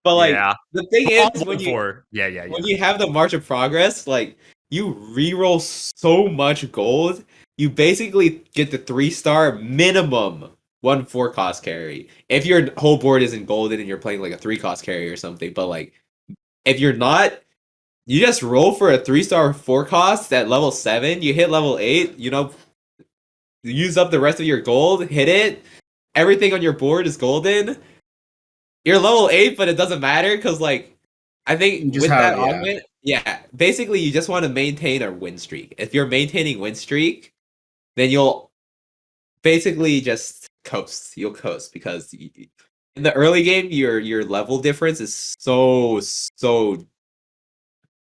But like yeah. the thing is when you 1-4. Yeah. when you have the March of Progress, like you reroll so much gold, you basically get the 3-star minimum 1-4 cost carry. If your whole board isn't golden and you're playing like a 3 cost carry or something, but like if you're not, you just roll for a 3-star 4 cost at level 7, you hit level 8, use up the rest of your gold, hit it, everything on your board is golden. You're level 8, but it doesn't matter because like I You think just with have- that augment, basically you just want to maintain a win streak. If you're maintaining win streak, then you'll basically just coast. You'll coast because in the early game, your level difference is so.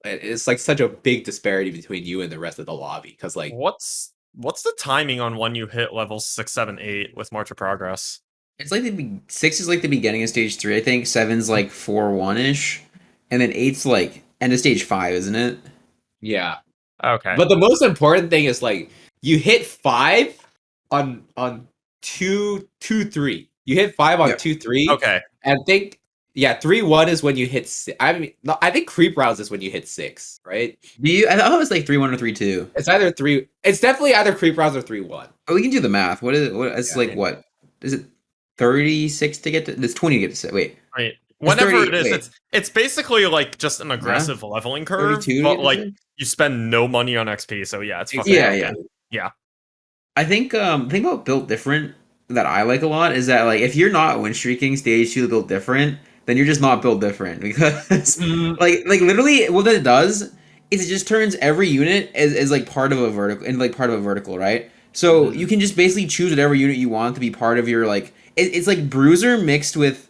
It's like such a big disparity between you and the rest of the lobby. Because like What's the timing on when you hit level 6, 7, 8 with March of Progress? It's like 6 is like the beginning of stage 3. I think 7's like 4-1 ish, and then 8's like end of stage 5, isn't it? Yeah. Okay. But the most important thing is like you hit 5 on 2-3. You hit 5 on Yeah. 2-3. Okay. And I think 3-1 is when you hit I mean, no, I think creep rounds is when you hit 6, right? I thought it was like 3-1 or 3-2. It's either 3. It's definitely either creep rounds or 3-1. Oh, we can do the math. What is it? It's Yeah. like what? Is it 36 to get to? It's 20 to get to 6. Wait. Right. It's Whenever 30 it is, wait. it's basically like just an aggressive leveling curve, 32 to but get to like 6? you spend no money on XP, so yeah, it's fucking Yeah, broken. yeah. I think the thing about built different that I like a lot is that like if you're not win streaking stage 2 built different, then you're just not built different because like literally what that does is it just turns every unit as like part of a vertical and like part of a vertical, right? So you can just basically choose whatever unit you want to be part of your like it's like bruiser mixed with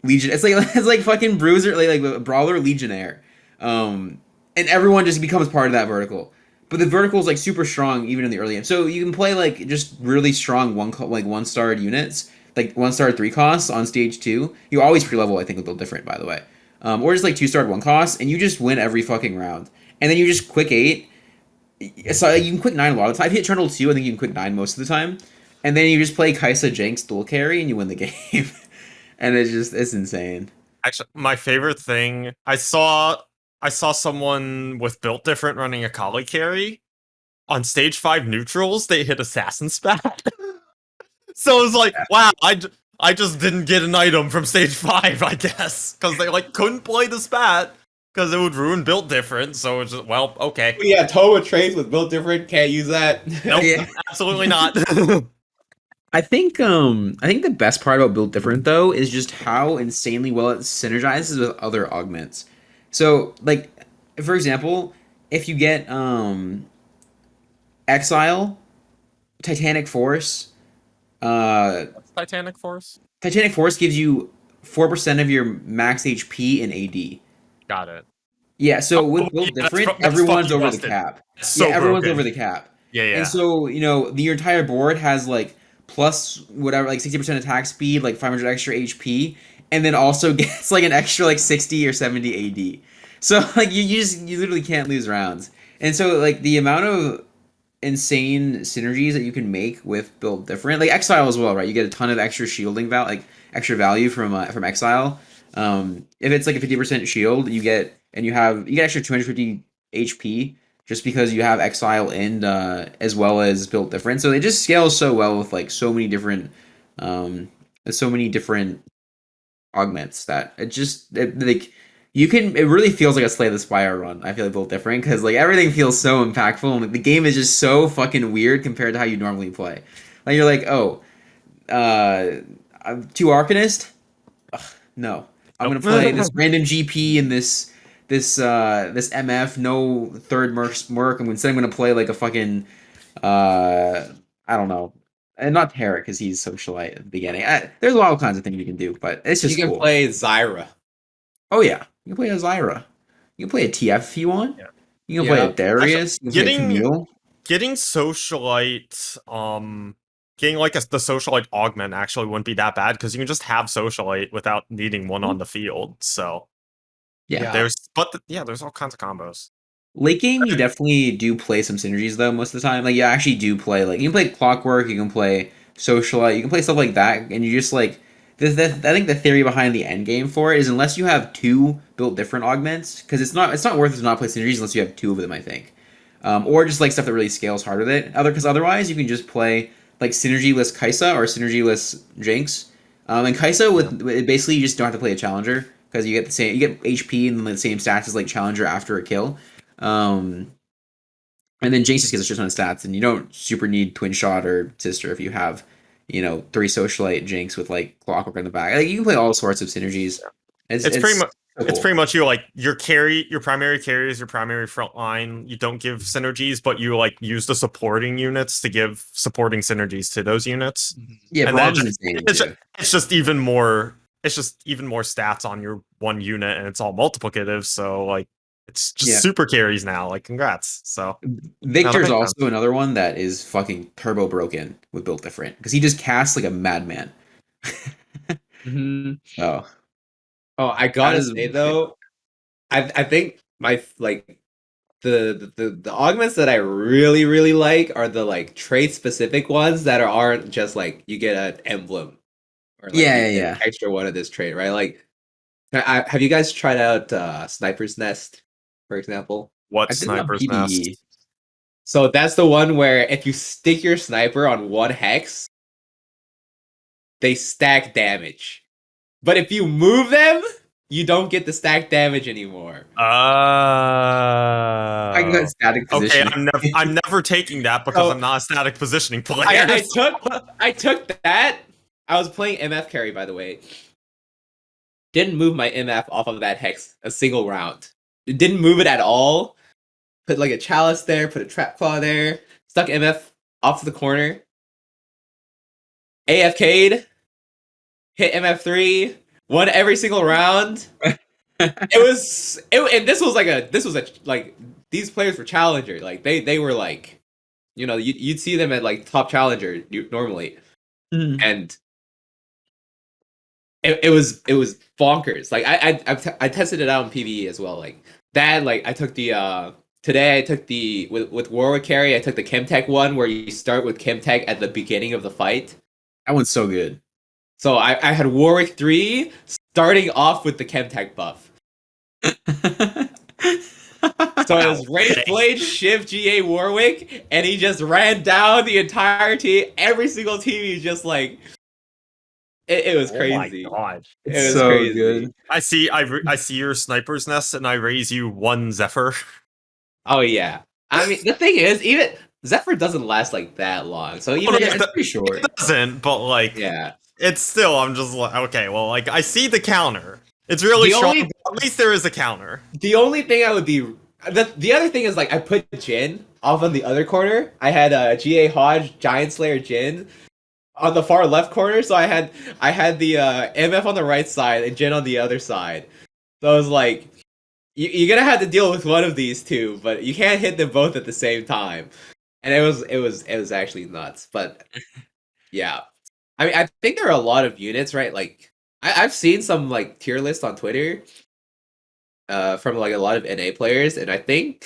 legion. It's like fucking bruiser like brawler legionnaire. And everyone just becomes part of that vertical. But the vertical is like super strong even in the early game. So you can play like just really strong one starred units, like 1-star 3 costs on stage 2. You always pre-level I think a little different by the way, or just like 2-star 1 costs, and you just win every fucking round. And then you just quick 8. So like, you can quick 9 a lot of the time. If you hit Eternal 2, I think you can quick 9 most of the time. And then you just play Kaisa Jinx dual carry and you win the game. And it's insane. Actually, my favorite thing I saw someone with built different running a Kali carry on stage 5 neutrals. They hit assassin spat, so it was like, wow, I just didn't get an item from stage 5, I guess, because they like couldn't play the spat because it would ruin built different. So it's just, well, okay, Yeah, Toma trades with built different. Can't use that. nope, Yeah. absolutely not. I think the best part about Built Different though is just how insanely well it synergizes with other augments. So like for example, if you get Exile, Titanic Force, uh What's Titanic Force? Titanic Force gives you 4% of your max HP in AD. Got it. Yeah, so with Oh, Built yeah, Different, that's everyone's fucking over the busted. cap. So Yeah, everyone's broken. over the cap. Yeah, And yeah. so, your entire board has like plus whatever, like 60% attack speed, like 500 extra HP, and then also gets like an extra like 60 or 70 AD. So like you literally can't lose rounds. And so like the amount of insane synergies that you can make with Build Different, like Exile as well, right? You get a ton of extra shielding like extra value from Exile. If it's like a 50% shield, you get extra 250 HP just because you have Exile and as well as Built Different. So it just scales so well with like um so many different augments that like it really feels like a Slay the Spire run. I feel like Built Different because like everything feels so impactful and like, the game is just so fucking weird compared to how you normally play. Like you're like, oh, I'm 2 Arcanist? Ugh, no. I'm Nope. gonna play this random GP and this MF, no third Merc. Instead I'm gonna play like a fucking I don't know. And not Tarek because he's socialite at the beginning. There's all kinds of things you can do, but it's You just can cool. play Zyra. Oh yeah, you can play a Zyra. You can play a TF if you want. Yeah. You can play Yeah. a Darius. You can play a Camille. Getting Socialite, getting like the Socialite augment actually wouldn't be that bad because you can just have Socialite without needing one on the field. So Yeah. there's all kinds of combos. Late game, you definitely do play some synergies though. Most of the time, like you actually do play like you can play Clockwork, you can play Socialite, you can play stuff like that, and you just like I think the theory behind the end game for it is unless you have 2 built different augments, because it's not worth it to not play synergies unless you have 2 of them. I think, or just like stuff that really scales hard with it. Because otherwise you can just play like synergyless Kaisa or synergyless Jinx. And Kaisa basically you just don't have to play a challenger because you get HP and the same stats as like challenger after a kill. And then Jinx just gets a shit ton of stats, and you don't super need Twin Shot or Sister if you have, 3 Socialite Jinx with like Clockwork in the back. Like you can play all sorts of synergies. It's pretty much so it's cool. pretty much your primary carry is your primary front line. You don't give synergies, but you like use the supporting units to give supporting synergies to those units. Yeah, And then it's just even more stats on your one unit, and it's all multiplicative. So like it's just super carries now. Like congrats. So Victor's another one that is fucking turbo broken with Built Different because he just casts like a madman. Mhm. Oh, Oh, I how gotta does say though, I think my like the augments that I really like are the like trait specific ones that aren't just like you get an emblem or like yeah, you yeah, get an yeah. extra one of this trait, right? Like, have you guys tried out Sniper's Nest, for example? What I did it on sniper's PvE. nest? So that's the one where if you stick your sniper on one hex, they stack damage. But if you move them, you don't get the stack damage anymore. I got Oh. static Okay, positioning. I'm never taking that because I'm So not a static positioning player. I took that. I was playing MF carry, by the way. Didn't move my MF off of that hex a single round. It didn't move it at all. Put like a chalice there, put a trap claw there, stuck MF off to the corner. AFK'd, hit MF3, won every single round. And this was a like these players were challenger. Like they were like, you'd see them at like top challenger normally, Mhm. and it was bonkers. Like I tested it out in PvE as well. Like that. Like I took the today I took the with Warwick carry. I took the Chemtech one where you start with Chemtech at the beginning of the fight. That one's so good. So I had Warwick 3 starting off with the Chemtech buff. So it was Wraith Blade, Shiv, GA, Warwick, and he just ran down the entire team. Every single team, he just like it was Oh my crazy. god. It's It was so crazy. good. I see your sniper's nest and I raise you one Zephyr. Oh yeah. I mean, the thing is, even Zephyr doesn't last like that long. So even Yeah, if, it's pretty short. It doesn't, but like yeah, it's still I'm just like okay, well like I see the counter. It's really The strong, only- but at least there is a counter. the only thing I would be the other thing is like I put Jin off on the other corner. I had GA Hodge, Giant Slayer Jin on the far left corner, so I had the MF on the right side and Jin on the other side. So I was like, you're gonna have to deal with one of these two, but you can't hit them both at the same time. And it was actually nuts. But yeah, I mean, I think there are a lot of units, right? Like I've seen some like tier lists on Twitter, from like a lot of NA players, and I think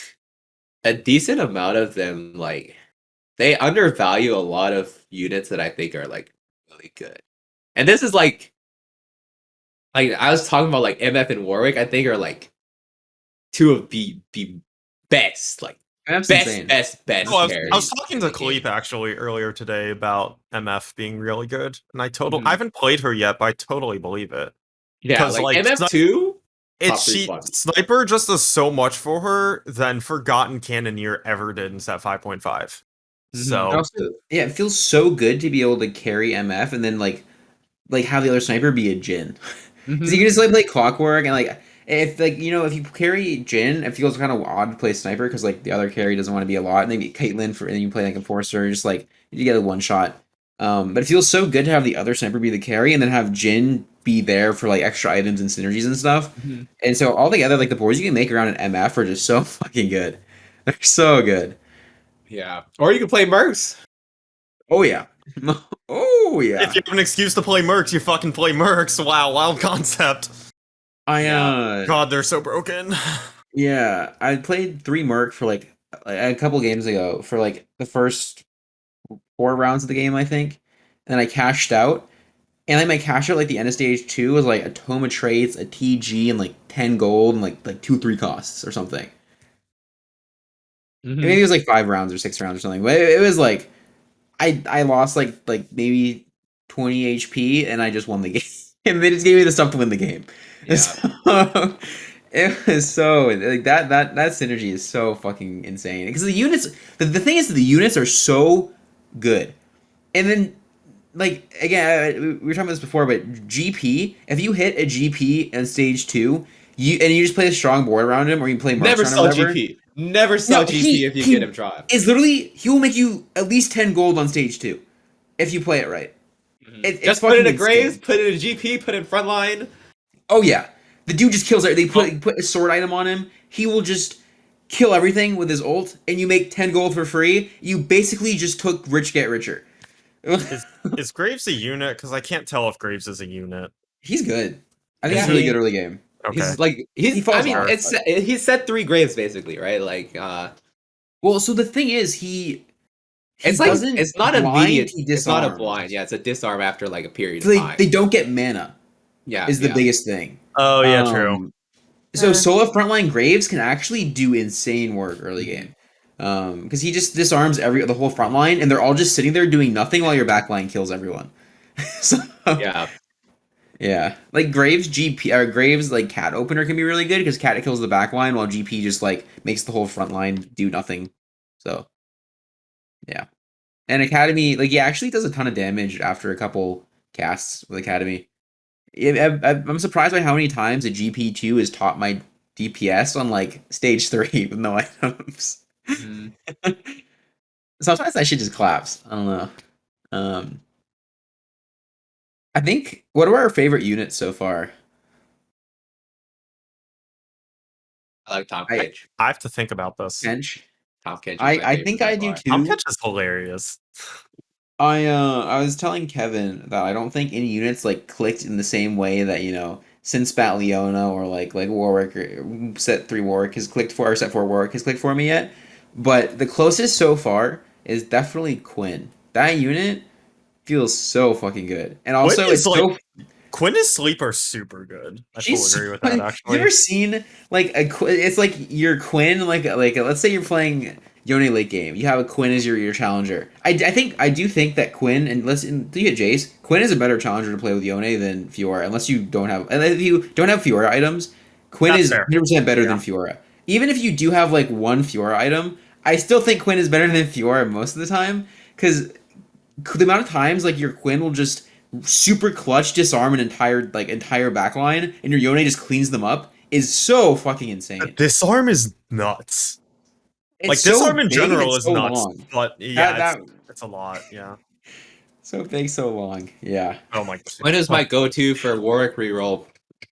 a decent amount of them like they undervalue a lot of units that I think are like really good. And this is like I was talking about like MF and Warwick, I think are like two of the best, like That's best, insane. best Oh, I was carries talking in to the game. Khalif actually earlier today about MF being really good, and I Mhm. haven't played her yet, but I totally believe it. Yeah, 'Cause, like like, MF2, It's top three she fun. Sniper just does so much for her than Forgotten Cannoneer ever did in set 5.5. Mhm. So Also, yeah, it feels so good to be able to carry MF and then like have the other sniper be a Jin. Because you Mhm. can just like play Clockwork and like if like if you carry Jin, it feels kind of odd to play sniper because like the other carry doesn't want to be a lot, and then you get Caitlyn for and then you play like Enforcer, just like you get a one shot. But it feels so good to have the other sniper be the carry and then have Jin be there for like extra items and synergies and stuff. Mhm. And so all together, like the boards you can make around an MF are just so fucking good. They're so good. Yeah. Or you can play Mercs. Oh yeah. Oh if yeah. you have an excuse to play Mercs, you fucking play Mercs. Wow, wild concept. I Yeah. God, they're so broken. Yeah, I played 3 Merc for like a couple games ago for like the first 4 rounds of the game, I think. And then I cashed out. And then my cash out like the end of stage 2 was like a tome of traits, a TG, and like 10 gold and like 2-3 costs or something. And maybe Mhm. it was like 5 rounds or 6 rounds or something. But it was like I lost like maybe 20 HP and I just won the game. And they just gave me the stuff to win the game. And Yeah. so it was so like that synergy is so fucking insane. Because the units the thing is that the units are so good. And then like again, we were talking about this before, but GP, if you hit a GP in stage 2, you just play a strong board around him or you play Marks Never around or sell whatever. GP. Never No, sell GP if you get he him drawn. is literally he will make you at least 10 gold on stage 2 if you play it right. It's Just put in fucking a Graves, insane. put in a GP, put in frontline. Oh yeah, the dude just kills it. They Oh. put a sword item on him. He will just kill everything with his ult, and you make 10 gold for free. You basically just took rich get richer. Is Graves a unit? Because I can't tell if Graves is a unit. He's good. I think Yeah, he's really he- good early game. Okay. He's He I falls mean, off, it's but- he's set 3 graves basically, right? Well, so the thing is, he It's like doesn't it's not blind. immediate. He It's not a disarms. blind. Yeah, it's a disarm after like a period So of they time. they don't get mana. Yeah, Is the yeah. biggest thing. Oh yeah, true. So Eh. solo frontline Graves can actually do insane work early game. Because he just disarms the whole front line, and they're all just sitting there doing nothing while your back line kills everyone. So Yeah. yeah, like Graves GP or Graves like cat opener can be really good because cat kills the back line while GP just like makes the whole front line do nothing. So yeah, and Academy like he actually does a ton of damage after a couple casts with Academy. I'm surprised by how many times a GP2 has taught my DPS on like stage 3 with no items. Mhm. Sometimes that shit just claps. I don't know. Um, I think what are our favorite units so far? I like Tom I Kench. I have to think about this. Kench. Tom Kench is I my I favorite think by I do far. too. Pumpkitch is hilarious. I was telling Kevin that I don't think any units like clicked in the same way that Sinspat Leona or like Warwick or set 3 Warwick has clicked for or set 4 Warwick has clicked for me yet. But the closest so far is definitely Quinn. That unit feels so fucking good, and also Quinn is it's so Quinn and Sleep are super good. I fully she's agree with so, that. you Actually, ever seen like it's like your Quinn like let's say you're playing Yone late game. You have a Quinn as your challenger. I do think that Quinn and listen do you get Jace. Quinn is a better challenger to play with Yone than Fiora unless you don't have and if you don't have Fiora items. Quinn That's is fair. 100% better Yeah. than Fiora. Even if you do have like one Fiora item, I still think Quinn is better than Fiora most of the time because the amount of times like your Quinn will just super clutch disarm an entire backline and your Yone just cleans them up is so fucking insane. This arm is nuts. It's Like this so arm in big and general it's is so nuts, long. but yeah, That it's a lot. Yeah. so big, so long. Yeah. Oh my. Quinn is my go-to for Warwick reroll,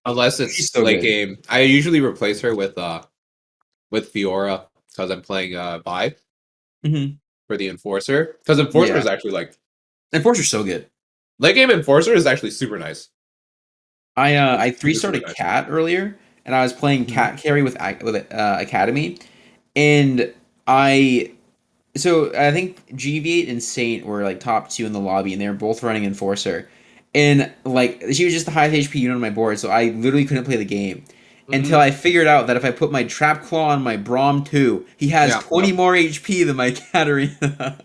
unless She's it's so late good. game. I usually replace her with Fiora because I'm playing Vi Mm-hmm. for the Enforcer. Because Enforcer Yeah. is actually like Enforcer's so good. late game Enforcer is actually super nice. I Super, 3-starred a super nice. cat earlier and I was playing Mhm. cat carry with Academy and I so I think GV8 and Saint were like top 2 in the lobby, and they were both running Enforcer. And like she was just the highest HP unit on my board, so I literally couldn't play the game until I figured out that if I put my Trap Claw on my Braum 2, he has Yeah, 20 yeah. more HP than my Katarina.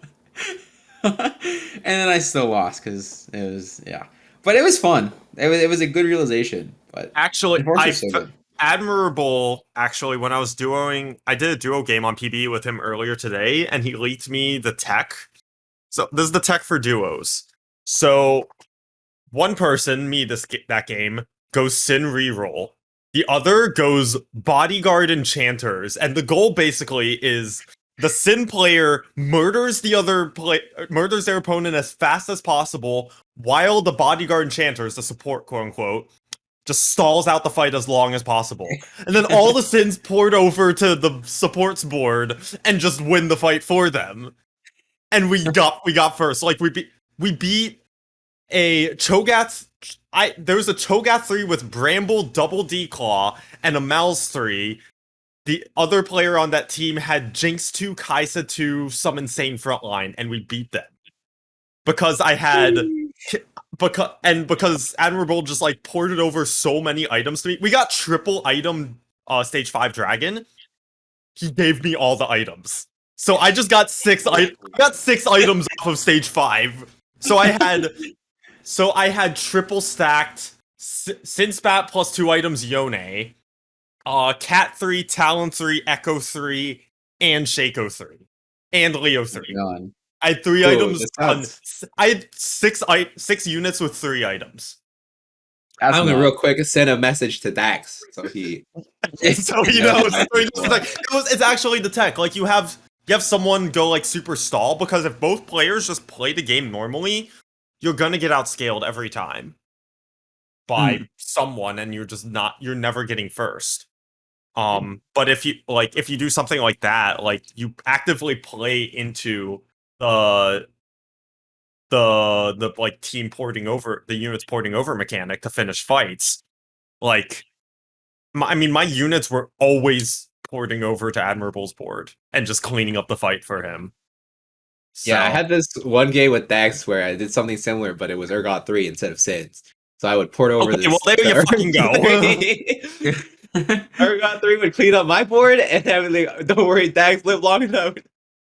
And then I still lost because it was yeah, but it was fun. It was a good realization. But Actually, Enforcer's so good. admirable. Actually, when I was I did a duo game on PB with him earlier today, and he leaked me the tech. So this is the tech for duos. So one person, me, that game goes Sin reroll. The other goes Bodyguard Enchanters, and the goal basically is the Sin player murders murders their opponent as fast as possible, while the Bodyguard Enchanters, the support quote unquote, just stalls out the fight as long as possible. And then all the Sins poured over to the supports board and just win the fight for them. And we got first. Like we beat a Cho'Gath. There was a Cho'Gath 3 with Bramble, Double D Claw, and a Mal's 3. The other player on that team had Jinx 2, Kaisa 2, some insane frontline, and we beat them. Because I had because Admirable just like ported over so many items to me. We got triple item stage 5 dragon. He gave me all the items. So I just got got 6 items off of stage 5. So I had triple stacked Sinspat plus 2 items Yone, Cat 3, Talon 3, Echo 3, and Shaco 3. And Leo 3. Gone. I had 3 Whoa, items that on sounds- I had 6 units with 3 items. That's I'm gonna nuts. real quick send a message to Dax so he. So he knows. It's actually the tech. Like you have someone go like super stall because if both players just play the game normally, you're gonna get outscaled every time by someone, and you're never getting first. But if you do something like that, like you actively play into the the like team porting over the units porting over mechanic to finish fights. Like, my units were always porting over to Admirable's board and just cleaning up the fight for him. Yeah, I So- had this one game with Dex where I did something similar, but it was Urgot 3 instead of Sins. So I would port over Okay, this. well, there you to fucking go. Urgot 3 would clean up my board, and I would like, don't worry, Dex, live long enough.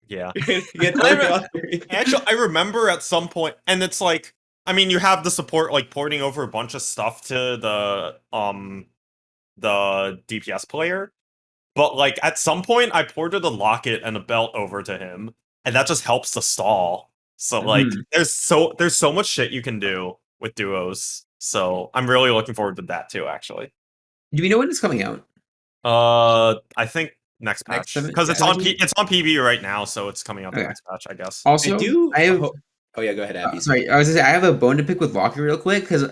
Yeah. You're gonna get Urgot 3. Actually, I remember at some point, and it's like, I mean, you have the support like porting over a bunch of stuff to the DPS player, but like at some point, I ported a locket and a belt over to him, and that just helps the stall. So like, Mhm. there's so much shit you can do with duos. So I'm really looking forward to that too. Actually, Do we know when it's coming out? I think next Next patch time- because it's yeah. on PB right now, so it's coming out the Okay. next patch, I guess. Also, I do. I have. Oh yeah, go ahead, Abby. Sorry, I was gonna say I have a bone to pick with Locky real quick because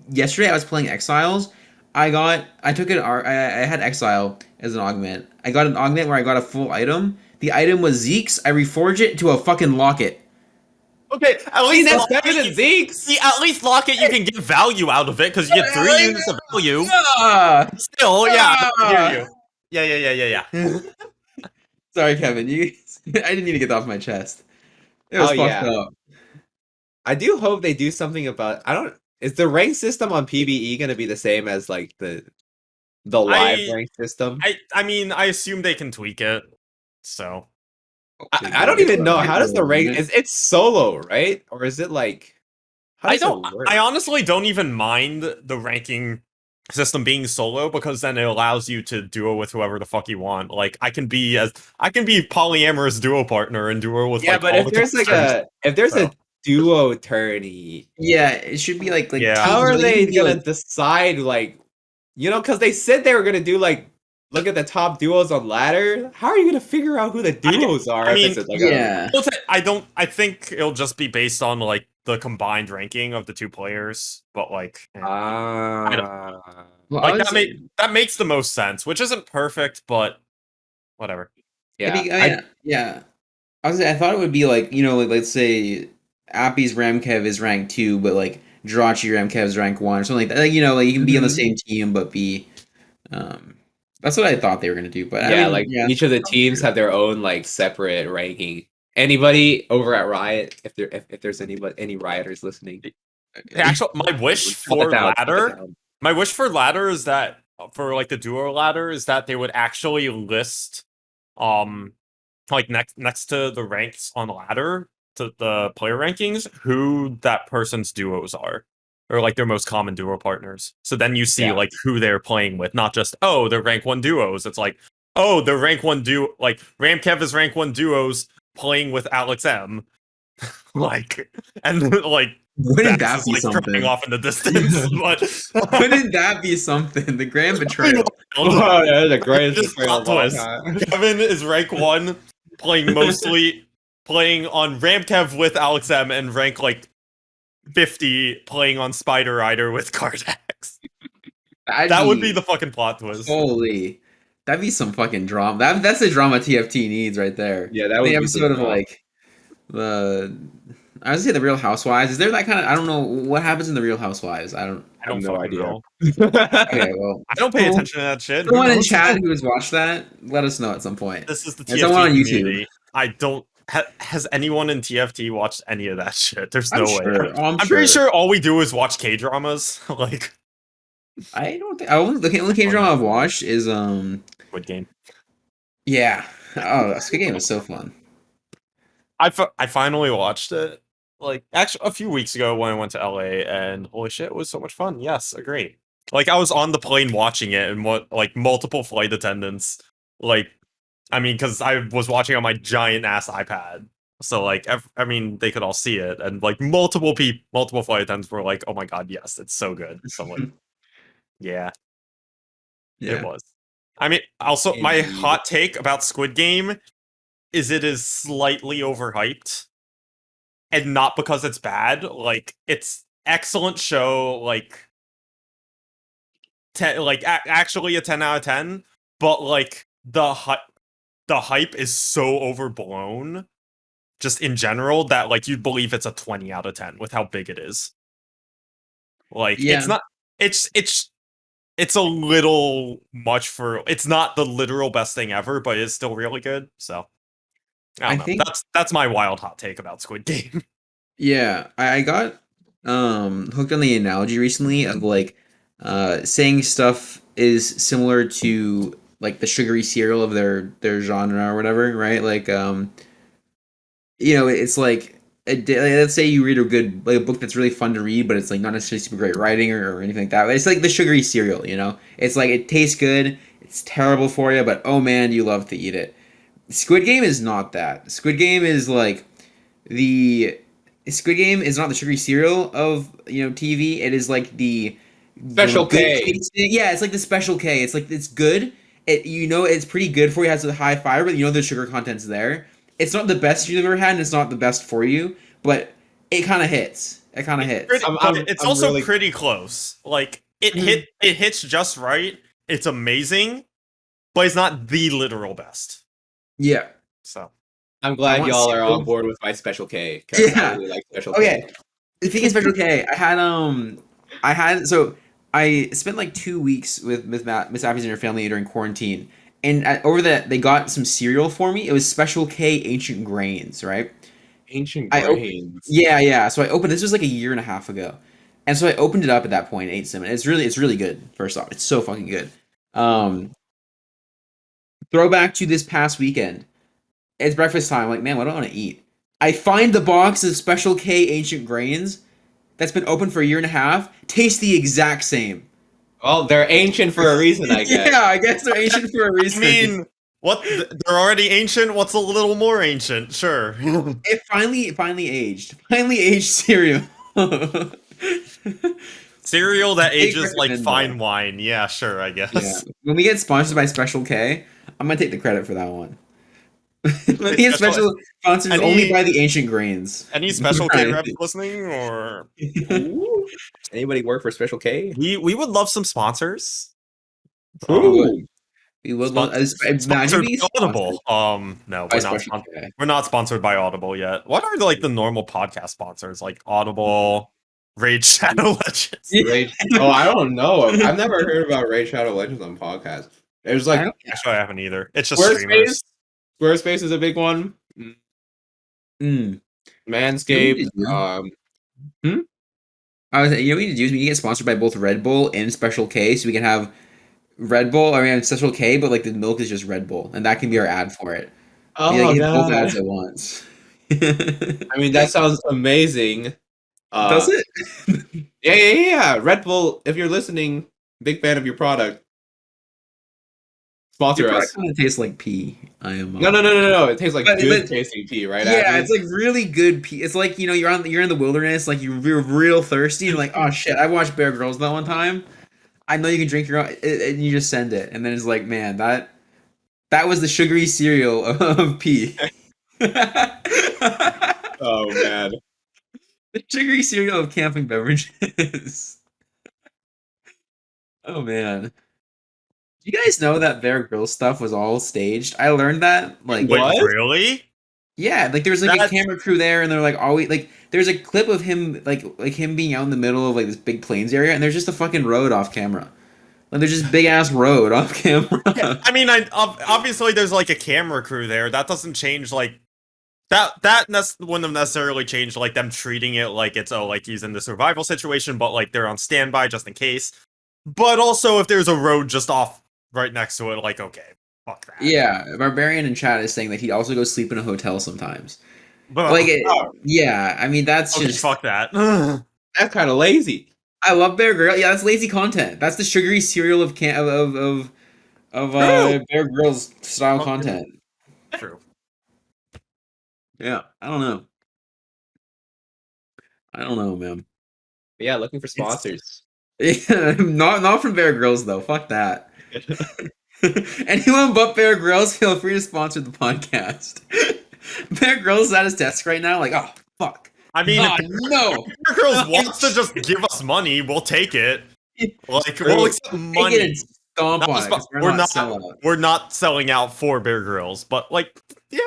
yesterday I was playing Exiles. I took I had Exile as an augment. I got an augment where I got a full item. The item was Zeke's. I reforged it to a fucking locket. Okay, at See, least that's Locket- better than Zeke's. See, at least Locket you can get value out of it because you get 3 units of value. Ah! Still, yeah, I Ah! hear you. Yeah. Sorry, Kevin. I didn't need to get that off my chest. It was Oh, fucked yeah. up. I do hope they do something about. I don't. Is the rank system on PBE going to be the same as like the live rank system? I mean, I assume they can tweak it. So I don't even know. How does the rank? It's solo, right? Or is it like? How does it work? I honestly don't even mind the ranking system being solo because then it allows you to duo with whoever the fuck you want. Like I can be polyamorous duo partner and duo with like but all if the there's like a duo tourney, Yeah, it should be like Yeah. how are teams, they it could be, gonna like, decide like, because they said they were gonna do like look at the top duos on ladder. How are you gonna figure out who the duos are? I mean, if it's like yeah. I think it'll just be based on like the combined ranking of the two players, but like Well, Well, like that makes the most sense, which isn't perfect, but whatever. yeah. Yeah. I was gonna say, I thought it would be like, like let's say Appy's Ramkev is rank 2, but like Jirachi Ramkev is rank 1 or something like that. Like, like you can be on the Mhm. same team but be that's what I thought they were gonna do. But Yeah, I mean, like yeah, each of the teams have their own like separate ranking. Anybody over at Riot, if there's any rioters listening, Actually, my wish for ladder is that for like the duo ladder is that they would actually list like next to the ranks on the ladder to the player rankings who that person's duos are, or like their most common duo partners. So then you see like who they're playing with, not just they're rank 1 duos. It's like they're rank 1 duo, like Ramkev is rank 1 duos playing with Alex M. Like, and like wouldn't Dax that is, be like, something? driving off in the distance, but Wouldn't that be something? The grand betrayal. oh, yeah, that's the greatest Just betrayal of all plot twist. time. Kevin is rank 1, playing on Ramkev with Alex M, and rank like 50 playing on Spider Rider with Cardax. That would be the fucking plot twist. Holy, that'd be some fucking drama. That's the drama TFT needs right there. Yeah, that would the be episode of drama. like I was gonna say the Real Housewives. Is there that kind of? I don't know what happens in the Real Housewives. I don't have no fucking idea. know. Okay, well, I don't pay attention to that shit. Who someone in knows? chat who has watched that, let us know at some point. This is the There's someone on TFT YouTube. community. I don't. Has anyone in TFT watched any of that shit? There's I'm no sure. way. Oh, I'm I'm pretty sure all we do is watch K dramas. Like, I don't think the only K drama I've watched is Squid Game. yeah. Oh, Squid Game was so fun. I finally watched it. Like, actually, a few weeks ago when I went to LA, and holy shit, it was so much fun. Yes, agree. Like, I was on the plane watching it, and multiple flight attendants. Like, I mean, because I was watching on my giant ass iPad, so like, they could all see it, and like multiple flight attendants were like, "Oh my god, yes, it's so good." So I'm like, yeah, it was. I mean, also my Indeed. hot take about Squid Game is it is slightly overhyped. And not because it's bad, like it's excellent show, like actually a 10 out of 10, but like the hype is so overblown just in general, that like you'd believe it's a 20 out of 10 with how big it is. Like Yeah. it's not it's a little much for it's not the literal best thing ever, but it's still really good. So I don't know. think That's my wild hot take about Squid Game. yeah, I got hooked on the analogy recently of like saying stuff is similar to like the sugary cereal of their genre or whatever, right? Like it's like let's say you read a good like a book that's really fun to read, but it's like not necessarily super great writing or anything like that. It's like the sugary cereal, you know? It's like it tastes good, it's terrible for you, but oh man, you love to eat it. Squid Game is not that. Squid Game is like the Squid Game is not the sugary cereal of TV. It is like the Special good K. tasting. Yeah, it's like the special K. It's like it's good. It's pretty good for you. It has a high fiber, but the sugar content's there. It's not the best you've ever had, and it's not the best for you, but it kind of hits. It kind of hits. It's also really pretty close. Like it hits just right. It's amazing, but it's not the literal best. Yeah. So I'm glad y'all are on board with my Special K. Yeah. I really like Special Okay. K. Speaking of Special K, I spent like 2 weeks with Miss Appy's and her family during quarantine, and over that they got some cereal for me. It was Special K Ancient Grains, right? Ancient Grains. Yeah. So I opened this was like a year and a half ago, and so I opened it up at that point and ate some. And it's really good. First off, it's so fucking good. Throwback to this past weekend. It's breakfast time. I'm like, man, what do I want to eat? I find the box of Special K Ancient Grains that's been open for a year and a half. Tastes the exact same. Well, they're ancient for a reason, I guess. Yeah, I guess they're ancient for a reason. I mean, what? They're already ancient. What's a little more ancient? Sure. It finally aged. Finally aged cereal. Cereal that ages like fine wine. Yeah, sure, I guess. Yeah. When we get sponsored by Special K, I'm gonna take the credit for that one. When we get special sponsors only by the Ancient Grains. Any Special K reps listening, or anybody work for Special K? We would love some sponsors. Ooh. We would love sponsored by Audible. No, we're not sponsored by Audible yet. What are like the normal podcast sponsors like Audible, Raid Shadow Legends? I don't know. I've never heard about Raid Shadow Legends on podcast. It was like actually I haven't either. It's just streamers. Squarespace is a big one. Manscaped. I was, what we need to do is we need to get sponsored by both Red Bull and Special K, so we can have Red Bull. I mean, Special K, but like the milk is just Red Bull, and that can be our ad for it. Oh, hit both ads at once. I mean, that sounds amazing. Does it? Yeah. Red Bull, if you're listening, big fan of your product. Sponsor us. Kind of tastes like pee. No. It tastes like good tasting pee, right? Yeah, it's like really good pee. It's like you're in the wilderness, like you're real thirsty. You're like, oh shit! I watched Bear Grylls that one time. I know you can drink your own, and you just send it, and then it's like, man, that was the sugary cereal of pee. Oh man, the sugary cereal of camping beverages. Oh man. You guys know that Bear Grylls stuff was all staged? I learned that like what? Really? Yeah, like there's like a camera crew there, and they're like always like there's a clip of him like him being out in the middle of like this big plains area, and there's just a fucking road off camera. Like there's just big ass road off camera. Yeah, I mean, obviously there's like a camera crew there. That doesn't change like that wouldn't have necessarily changed like them treating it like it's like he's in the survival situation, but like they're on standby just in case. But also if there's a road just off right next to it, like, okay, fuck that. Yeah, Barbarian in chat is saying that he also goes sleep in a hotel sometimes. But like, yeah, I mean, that's just fuck that. That's kind of lazy. I love Bear Grylls. Yeah, that's lazy content. That's the sugary cereal of Bear Grylls style content. True. Yeah, I don't know, man. But yeah, looking for sponsors. Yeah, not from Bear Grylls though. Fuck that. Anyone but Bear Grylls, feel free to sponsor the podcast. Bear Grylls is at his desk right now, like, oh fuck. I mean, no. Bear Grylls wants to just give us money, we'll take it. Like, we'll accept money. We're not selling out for Bear Grylls, but like, yeah,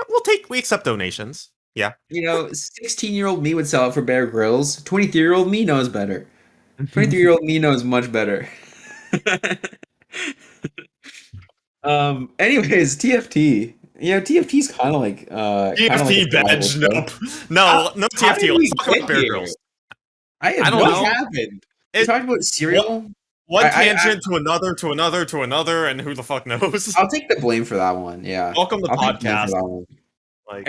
we accept donations. Yeah. 16-year-old me would sell it for Bear Grylls. 23-year-old me knows better. 23-year-old me knows much better. Anyways, TFT. TFT's kind of like TFT a survival bench, show. nope. No How TFT. did Let's we talk get about Bear here? Grylls. I I have don't no. What know. happened? We It talked about cereal. one I tangent to another to another to another, and who the fuck knows? I'll take the blame for that one. Yeah, Welcome to I'll take the blame for podcast. that one. Like,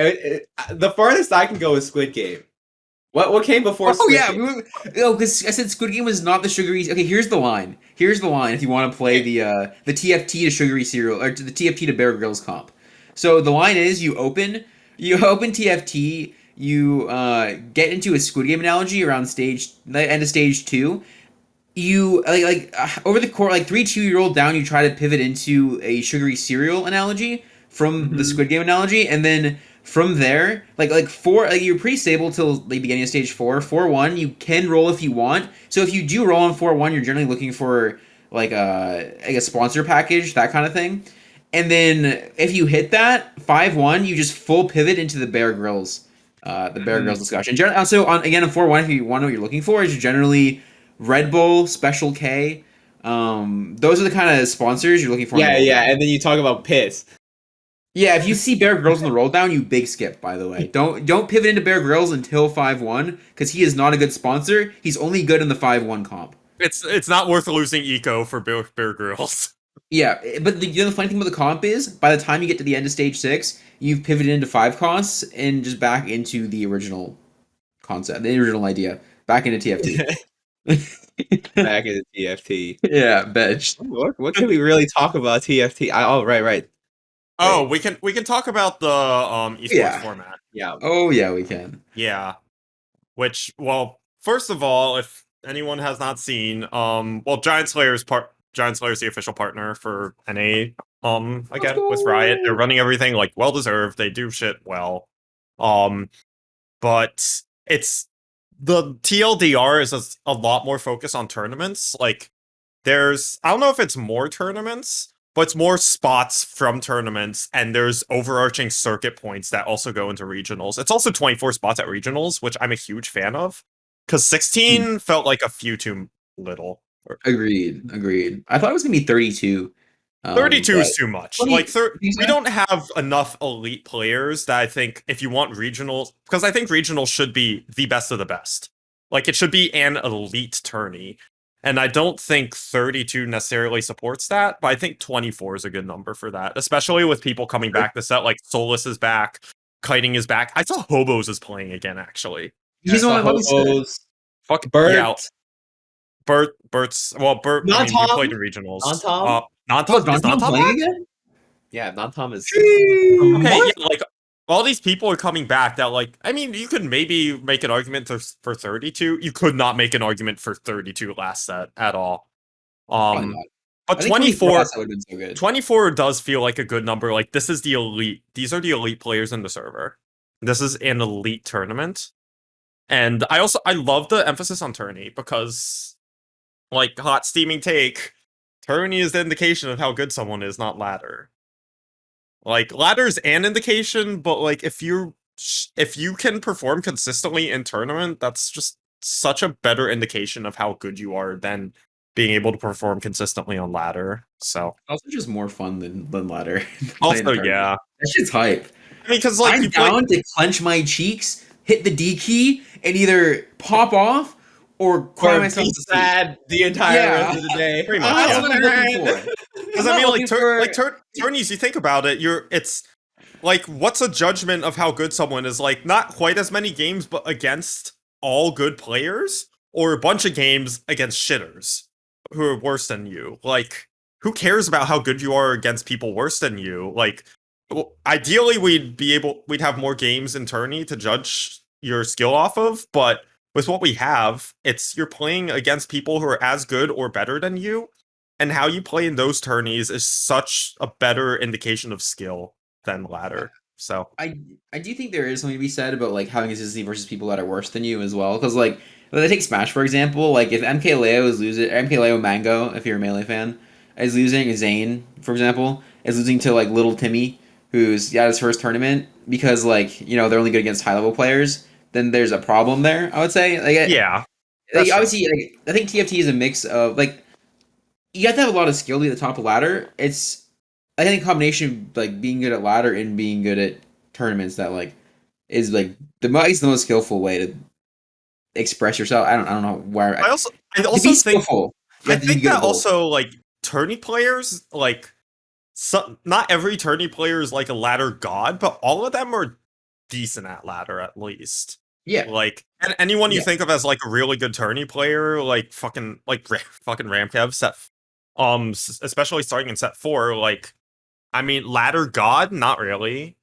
The farthest I can go is Squid Game. What came before Oh Squid yeah, Game? because I said Squid Game was not the sugary. Okay, here's the line. Here's the line. If you want to play the TFT to sugary cereal or to the TFT to Bear Grylls comp. So the line is you open TFT, you get into a Squid Game analogy around end of stage 2. You over the course, like 3 2-year-old down, you try to pivot into a sugary cereal analogy from the mhm. Squid Game analogy, and then from there, like four, like you're pretty stable till the beginning of stage 4. 4-1, you can roll if you want. So if you do roll on 4-1, you're generally looking for like a sponsor package, that kind of thing. And then if you hit that 5-1, you just full pivot into the Bear Grylls, discussion. Also on again on 4-1, if you want to know what you're looking for, is generally Red Bull, Special K. Those are the kind of sponsors you're looking for. Yeah, and then you talk about piss. Yeah, if you see Bear Grylls on the roll down, you big skip. By the way, don't pivot into Bear Grylls until 5-1 because he is not a good sponsor. He's only good in the 5-1 comp. It's not worth losing eco for Bear Grylls. Yeah, but the funny thing about the comp is, by the time you get to the end of stage 6, you've pivoted into 5 costs and just back into the original concept, the original idea, back into TFT. Back in the TFT. Yeah, bitch. What can we really talk about TFT? Oh, right. Oh, we can talk about the esports Yeah. format. Yeah. Oh yeah, we can. Yeah. Which, well, first of all, if anyone has not seen, Giant Slayer's the official partner for NA. Again with Riot, they're running everything like well deserved. They do shit well. But it's the TLDR is a lot more focused on tournaments. Like, I don't know if it's more tournaments, but it's more spots from tournaments, and there's overarching circuit points that also go into regionals. It's also 24 spots at regionals, which I'm a huge fan of, because 16 felt like a few too little. Agreed. I thought it was gonna be 32. 32 but is too much. 20 Like, we don't have enough elite players that I think if you want regionals, because I think regionals should be the best of the best. Like, it should be an elite tourney. And I don't think 32 necessarily supports that, but I think 24 is a good number for that, especially with people coming back to set. Like, Solus is back, Kiting is back. I saw Hobos is playing again, actually. He's on Hobos. Fuck Bert. yeah. Bert's Bert. I mean, he played in regionals. Non-Tom? Non-Tom? Oh, Is Non-Tom playing back? again? Yeah, non-Tom is. Okay, yeah, like all these people are coming back that, like, I mean, you could maybe make an argument for 32. You could not make an argument for 32 last set at all. Probably not. But I think 24 last set would've been so good. 24 does feel like a good number. Like, this is the elite. These are the elite players in the server. This is an elite tournament. And I love the emphasis on tourney because, like, hot steaming take, tourney is the indication of how good someone is, not ladder. Like, ladder's an indication, but like if you can perform consistently in tournament, that's just such a better indication of how good you are than being able to perform consistently on ladder. So Also just more fun than ladder. also, yeah, that shit's hype. I mean, because like I'm down to clench my cheeks, hit the D key, and either pop off or cry myself Be to sleep. sad the entire rest of the day. Pretty much, That's yeah. what I'm looking for. Because I mean, tourneys, you think about it, it's like, what's a judgment of how good someone is? Like, not quite as many games, but against all good players, or a bunch of games against shitters who are worse than you. Like, who cares about how good you are against people worse than you? Like, ideally, we'd have more games in tourney to judge your skill off of, but with what we have, you're playing against people who are as good or better than you, and how you play in those tourneys is such a better indication of skill than ladder. So I do think there is something to be said about like having consistency versus people that are worse than you as well. Because like, when I take Smash for example, like if MK Leo is losing, MK Leo Mango, if you're a Melee fan, is losing, Zane for example is losing to like Little Timmy who's got his first tournament because like they're only good against high level players, then there's a problem there. I would say Yeah, like that's true. obviously like, I think TFT is a mix of like you have to have a lot of skill to be at the top of the ladder. It's I think a combination of, like being good at ladder and being good at tournaments that like is like the most skillful way to express yourself. I don't know where I to be also think skillful. You I have to be think good that at both. also like tourney players like not every tourney player is like a ladder god, but all of them are decent at ladder at least. Yeah, Like and anyone you yeah. think of as like a really good tourney player, like fucking Ramkev especially starting in set 4, like I mean ladder god, not really,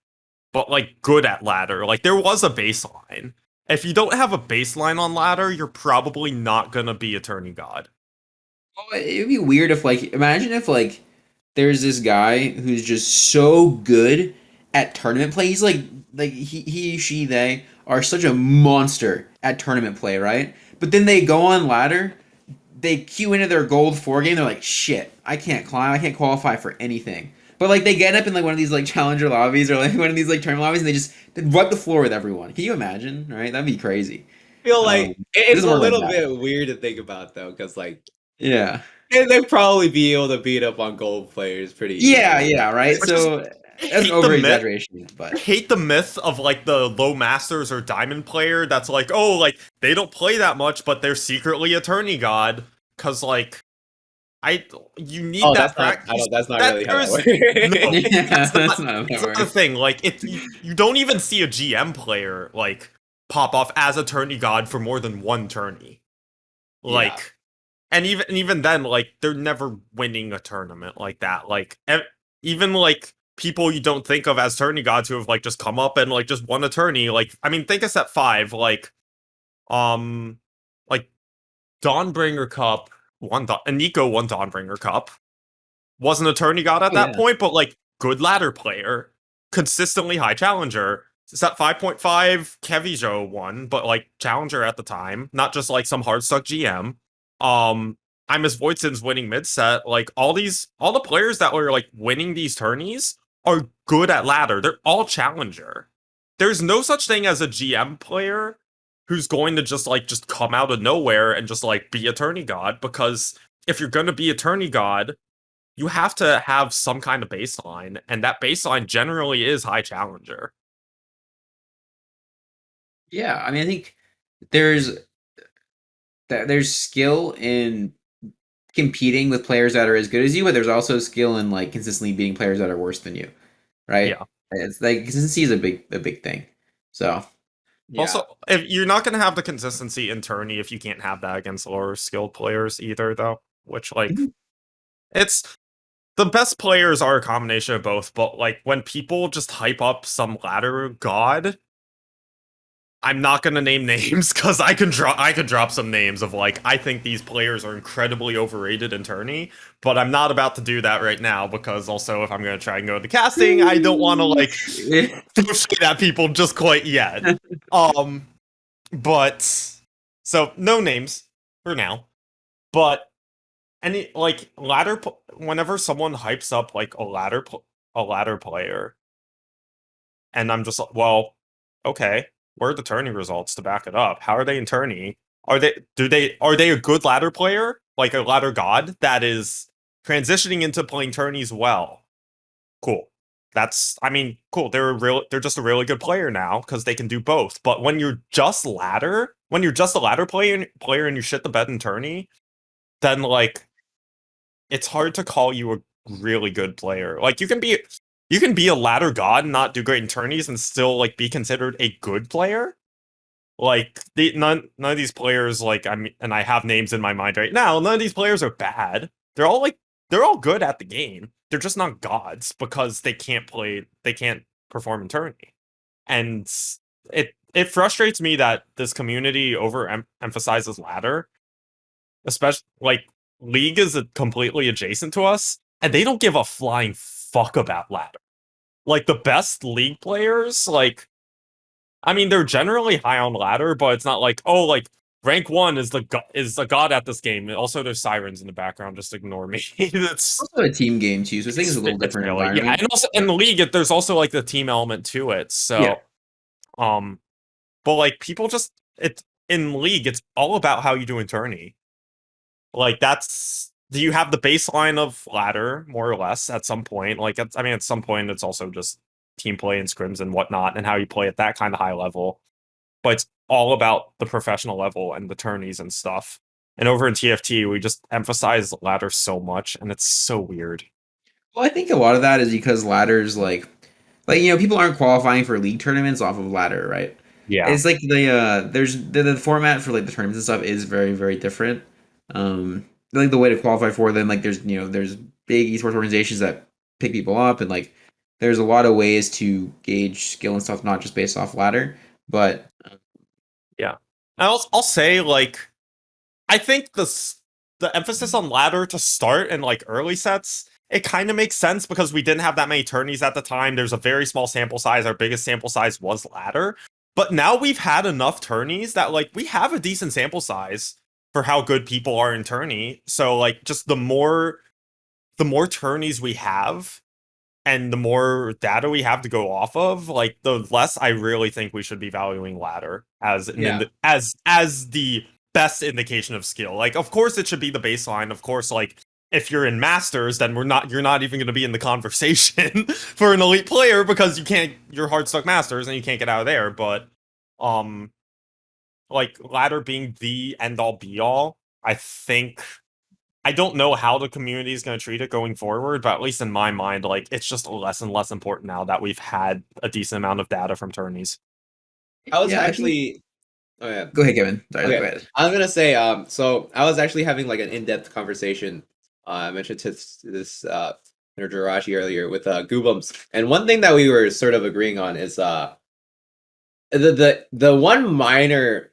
but like good at ladder. Like there was a baseline. If you don't have a baseline on ladder, you're probably not gonna be a tourney god. Oh, it'd be weird if like imagine if like there's this guy who's just so good at tournament play. He's like he she they are such a monster at tournament play, right? But then they go on ladder, they queue into their gold 4 game, they're like, shit, I can't climb, I can't qualify for anything. But like they get up in like one of these like challenger lobbies or like one of these like tournament lobbies and they wipe the floor with everyone. Can you imagine? Right? That'd be crazy. Feel like It it's doesn't a work like little that. bit weird to think about though, because like Yeah. they'd probably be able to beat up on gold players pretty Yeah, easily. yeah, right. Which is So I that's an hate the over myth. exaggeration, I but hate the myth of like the low masters or diamond player that's like, oh, like they don't play that much, but they're secretly a tourney god. Cause like I you need Oh, that that's not. I practice. don't. That's not That really how that there's works. no yeah, that's that's not not how that that's not the works. thing. Like if you don't even see a GM player like pop off as a tourney god for more than one tourney. Yeah. Like and even then, like they're never winning a tournament like that. Like even like people you don't think of as tourney gods who have like just come up and like just won a tourney. Like I mean, think of set 5, um, like Dawnbringer Cup and Nico won Dawnbringer Cup. Wasn't a tourney god at Oh that yeah. point, but like good ladder player, consistently high challenger. Set 5.5, Kevijo won, but like challenger at the time, not just like some hard stuck GM. I miss Voidson's winning mid set. Like all the players that were like winning these tourneys are good at ladder. They're all challenger. There's no such thing as a GM player who's going to just come out of nowhere and just like be a tourney god, because if you're gonna be a tourney god, you have to have some kind of baseline, and that baseline generally is high challenger. Yeah, I mean, I think there's there's skill in competing with players that are as good as you, but there's also skill in like consistently beating players that are worse than you, right? Yeah. It's like consistency is a big thing. So Yeah. Also, if you're not going to have the consistency in tourney if you can't have that against lower skilled players either, though. Which like Mhm. it's the best players are a combination of both, but like when people just hype up some ladder god, I'm not gonna name names because I could drop some names of like I think these players are incredibly overrated in tourney, but I'm not about to do that right now because also if I'm gonna try and go to casting, I don't want to like throw shit at people just quite yet. Um, but so no names for now, but any like whenever someone hypes up like a ladder player, and I'm just like, well, okay, where are the tourney results to back it up? How are they in tourney? Are they a good ladder player? Like a ladder god that is transitioning into playing tourneys well? Cool. I mean, cool. They're just a really good player now because they can do both. But when you're just a ladder player and you shit the bed in tourney, then like it's hard to call you a really good player. Like you can be a ladder god and not do great in tourneys and still like be considered a good player. Like none of these players like I mean, and I have names in my mind right now. None of these players are bad. They're all good at the game. They're just not gods because they can't perform in tourney. And it frustrates me that this community emphasizes ladder, especially like League is completely adjacent to us, and they don't give a flying fuck about ladder. Like the best League players, like I mean, they're generally high on ladder, but it's not like, oh, like rank 1 is the god at this game. Also, there's sirens in the background. Just ignore me. It's also a team game too, so I think it's a little it's different really, yeah, environment. and also in the league, there's also like the team element to it. So, but like people just it in league, it's all about how you do in tourney. Like do you have the baseline of ladder more or less at some point? Like at some point it's also just team play and scrims and whatnot, and how you play at that kind of high level. But it's all about the professional level and the tourneys and stuff. And over in TFT, we just emphasize ladder so much, and it's so weird. Well, I think a lot of that is because ladders people aren't qualifying for league tournaments off of ladder, right? Yeah. It's like there's the format for like the tournaments and stuff is very very different. Like the way to qualify for them, like there's big esports organizations that pick people up, and like there's a lot of ways to gauge skill and stuff, not just based off ladder. But Yeah. I'll say, like, I think the emphasis on ladder to start in like early sets, it kind of makes sense because we didn't have that many tourneys at the time. There's a very small sample size. Our biggest sample size was ladder. But now we've had enough tourneys that like we have a decent sample size for how good people are in tourney. So like just the more tourneys we have and the more data we have to go off of, like the less I really think we should be valuing ladder as as the best indication of skill. Like, of course, it should be the baseline. Of course, like if you're in masters, then you're not even going to be in the conversation for an elite player because you're hard stuck masters and you can't get out of there. But like ladder being the end all be all, I don't know how the community is going to treat it going forward, but at least in my mind, like it's just less and less important now that we've had a decent amount of data from tourneys. I was yeah, actually. Oh yeah. go ahead, Kevin. Sorry, Okay. go ahead. I was gonna say. So I was actually having like an in-depth conversation. I mentioned to this Jirachi earlier with Goobums, and one thing that we were sort of agreeing on is the one minor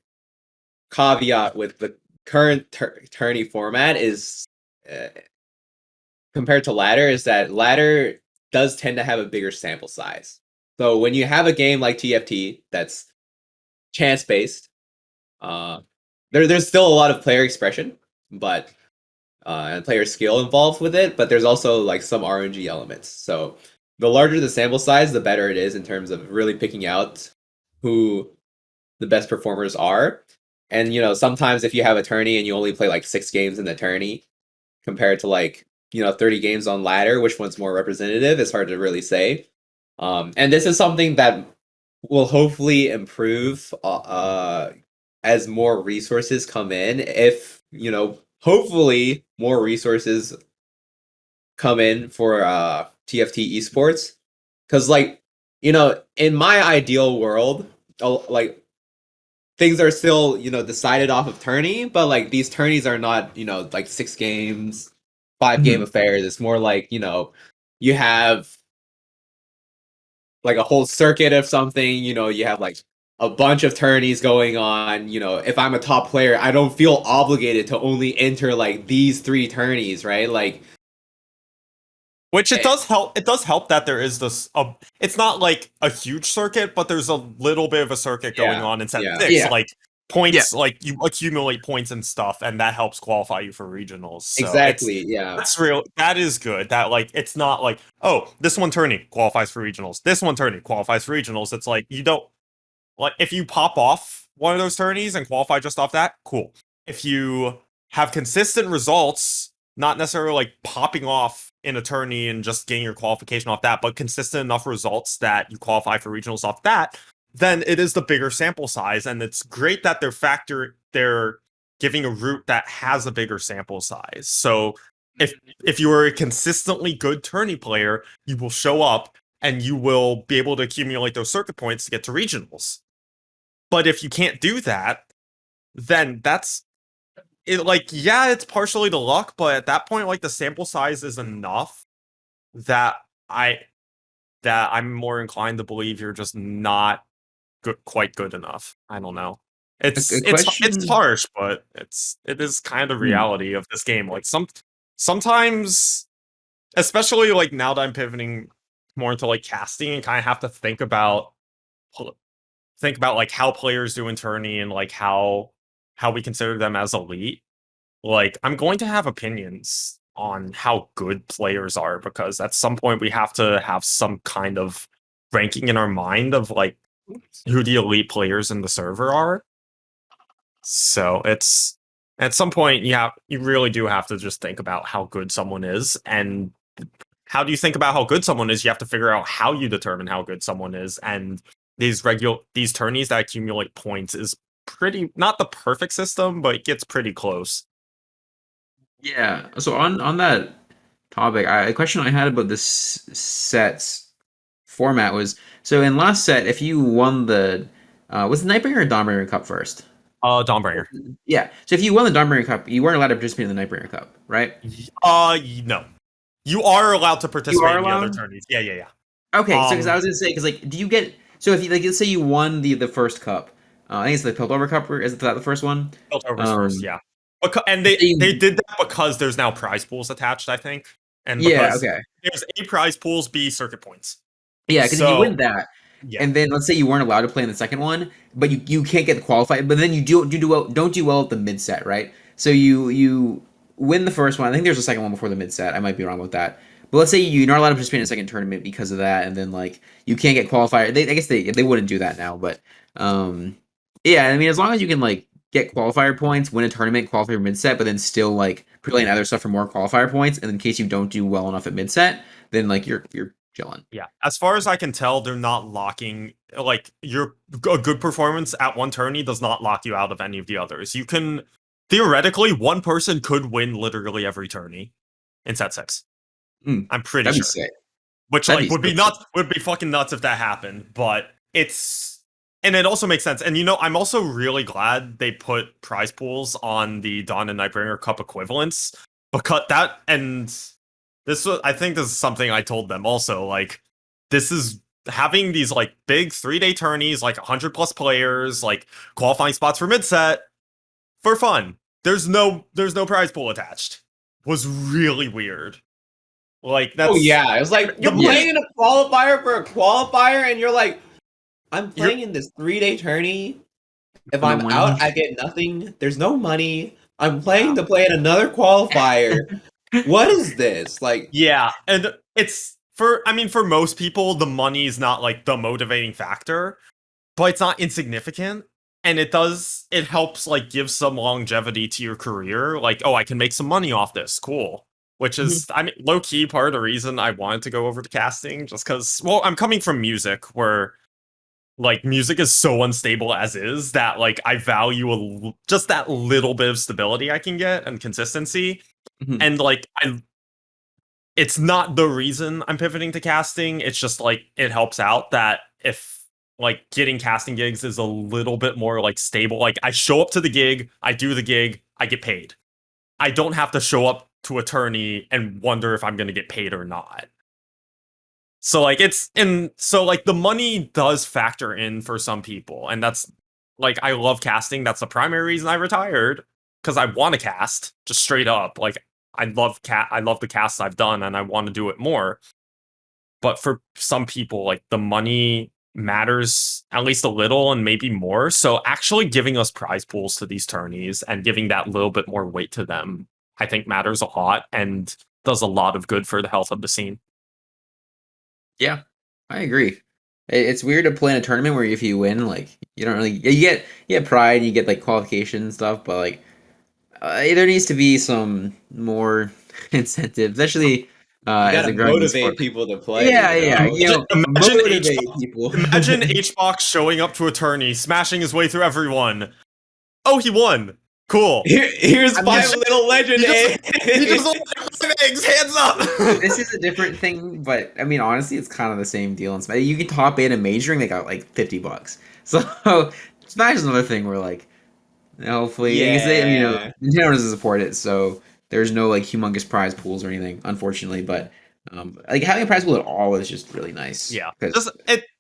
caveat with the current tourney format is uh, compared to ladder is that ladder does tend to have a bigger sample size. So when you have a game like TFT that's chance based, there's still a lot of player expression, but and player skill involved with it. But there's also like some RNG elements. So the larger the sample size, the better it is in terms of really picking out who the best performers are. And sometimes if you have a tourney and you only play like 6 games in the tourney, compared to like 30 games on ladder, which one's more representative? It's hard to really say. And this is something that will hopefully improve as more resources come in. If hopefully more resources come in for TFT esports, because like in my ideal world, like things are still decided off of tourney, but like these tourneys are not like 6 games, 5 game affairs. It's more like you have like a whole circuit of something. You have like a bunch of tourneys going on. If I'm a top player, I don't feel obligated to only enter like these 3 tourneys, right? Like, Which it does help. It does help that there is this. It's not like a huge circuit, but there's a little bit of a circuit going on in Set6. Yeah. Like points, like you accumulate points and stuff, and that helps qualify you for regionals. So exactly. Yeah. that's real. That is good. That like it's not like, oh, this one tourney qualifies for regionals. This one tourney qualifies for regionals. It's like you don't like if you pop off one of those tourneys and qualify just off that, cool. If you have consistent results, not necessarily like popping off in a tourney and just getting your qualification off that, but consistent enough results that you qualify for regionals off that, then it is the bigger sample size. And it's great that they're giving a route that has a bigger sample size. So if you are a consistently good tourney player, you will show up and you will be able to accumulate those circuit points to get to regionals. But if you can't do that, then that's it. Like, yeah, it's partially the luck, but at that point, like the sample size is enough that I'm more inclined to believe you're just not quite good enough. I don't know. It's question. harsh, but it is kind of reality of this game. Like sometimes, especially like now that I'm pivoting more into like casting and kind of have to think about like how players do in tourney and like how how we consider them as elite, like I'm going to have opinions on how good players are, because at some point we have to have some kind of ranking in our mind of like who the elite players in the server are. So it's at some point you really do have to just think about how good someone is. And how do you think about how good someone is? You have to figure out how you determine how good someone is. And these tourneys that accumulate points is pretty, not the perfect system, but it gets pretty close. Yeah. So on that topic, a question I had about this sets format was, so in last set, if you won the was the Nightbringer or Dawnbringer Cup first? Dawnbringer. Yeah. So if you won the Dawnbringer Cup, you weren't allowed to participate in the Nightbringer Cup, right? No. You are allowed to participate in the other allowed? tourneys. Yeah. Okay, so because I Um, was gonna say, because like, do you get, so if you like, let's say you won the first cup, I think it's the Piltover Cup, or is that the first one? Piltover's first, yeah. And Say they you- did that because there's now prize pools attached, I think, and yeah, because okay, there's A, prize pools, B, circuit points. yeah, because if you So win that, yeah, and then let's say you weren't allowed to play in the second one, but you can't get qualified, but then you do well, don't do well at the mid set, right? So you win the first one. I think there's a second one before the mid set. I might be wrong about that. But let's say you're not allowed to participate in a second tournament because of that, and then like you can't get qualified. I guess they wouldn't do that now, but um, yeah. I mean, as long as you can like get qualifier points, win a tournament, qualify for mid set, but then still like play in other stuff for more qualifier points, and in case you don't do well enough at mid set, then like you're chilling. yeah. As far as I can tell, they're not locking, like, a good performance at one tourney does not lock you out of any of the others. You can theoretically, one person could win literally every tourney in Set 6. Mm, I'm pretty that'd be sure. sick. Which That'd like be would be sick. nuts, would be fucking nuts if that happened. But and it also makes sense. And I'm also really glad they put prize pools on the Dawn and Nightbringer Cup equivalents, because I think this is something I told them also. Like, this is having these like big 3-day tourneys, like 100 plus players, like qualifying spots for mid set for fun. There's no prize pool attached. Was really weird. Like Oh that's yeah, it was like you're Yeah. playing in a qualifier for a qualifier, and you're like, I'm You're- playing in this 3-day tourney. If No I'm money. out, I get nothing. There's no money. I'm playing to play in another qualifier. What is this? Like, Yeah, and for most people, the money is not like the motivating factor, but it's not insignificant. And it helps like give some longevity to your career. Like, oh, I can make some money off this. Cool. Which is, I mean, low key part of the reason I wanted to go over to casting, just because, well, I'm coming from music where like music is so unstable as is that like I value just that little bit of stability I can get and consistency. Mhm. And like it's not the reason I'm pivoting to casting. It's just like it helps out that if like getting casting gigs is a little bit more like stable. Like I show up to the gig, I do the gig, I get paid. I don't have to show up to a tourney and wonder if I'm going to get paid or not. So like the money does factor in for some people, and that's like I love casting. That's the primary reason I retired, because I want to cast, just straight up. Like I love the casts I've done, and I want to do it more. But for some people, like the money matters at least a little and maybe more. So actually giving us prize pools to these tourneys and giving that little bit more weight to them, I think matters a lot and does a lot of good for the health of the scene. Yeah, I agree. It's weird to play in a tournament where if you win, like you don't really you get pride, you get like qualification and stuff, but like there needs to be some more incentive, especially you as gotta a grinding sport. motivate people to play. Yeah, You yeah, know, you know, motivate people. Imagine HBox showing up to a tourney, smashing his way through everyone. Oh, he won. Cool. Here's I'm five just- little legend He eggs. just won 5 eggs. Hands up. this is a different thing, but I mean, honestly, it's kind of the same deal in Smash. You can top eight in majoring, they got like $50. So Smash is another thing where like hopefully, I guess Yeah. Nintendo doesn't support it, so there's no like humongous prize pools or anything, unfortunately. But like having a prize pool at all is just really nice. Yeah. 'Cause-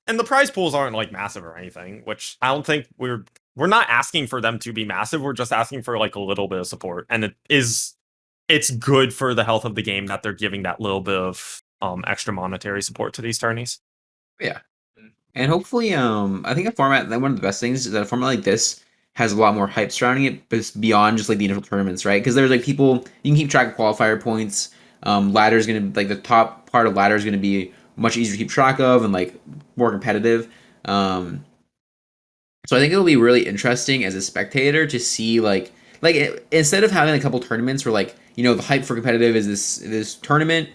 And the prize pools aren't like massive or anything, which I don't think we're not asking for them to be massive. We're just asking for like a little bit of support. And it's good for the health of the game that they're giving that little bit of extra monetary support to these tourneys. yeah, and hopefully, I think a format, one of the best things is that a format like this has a lot more hype surrounding it, but it's beyond just like the initial tournaments, right? Because there's like people you can keep track of qualifier points. Ladder's gonna like the top part of ladder is gonna be much easier to keep track of and like more competitive. So I think it'll be really interesting as a spectator to see instead of having a couple tournaments where like the hype for competitive is this tournament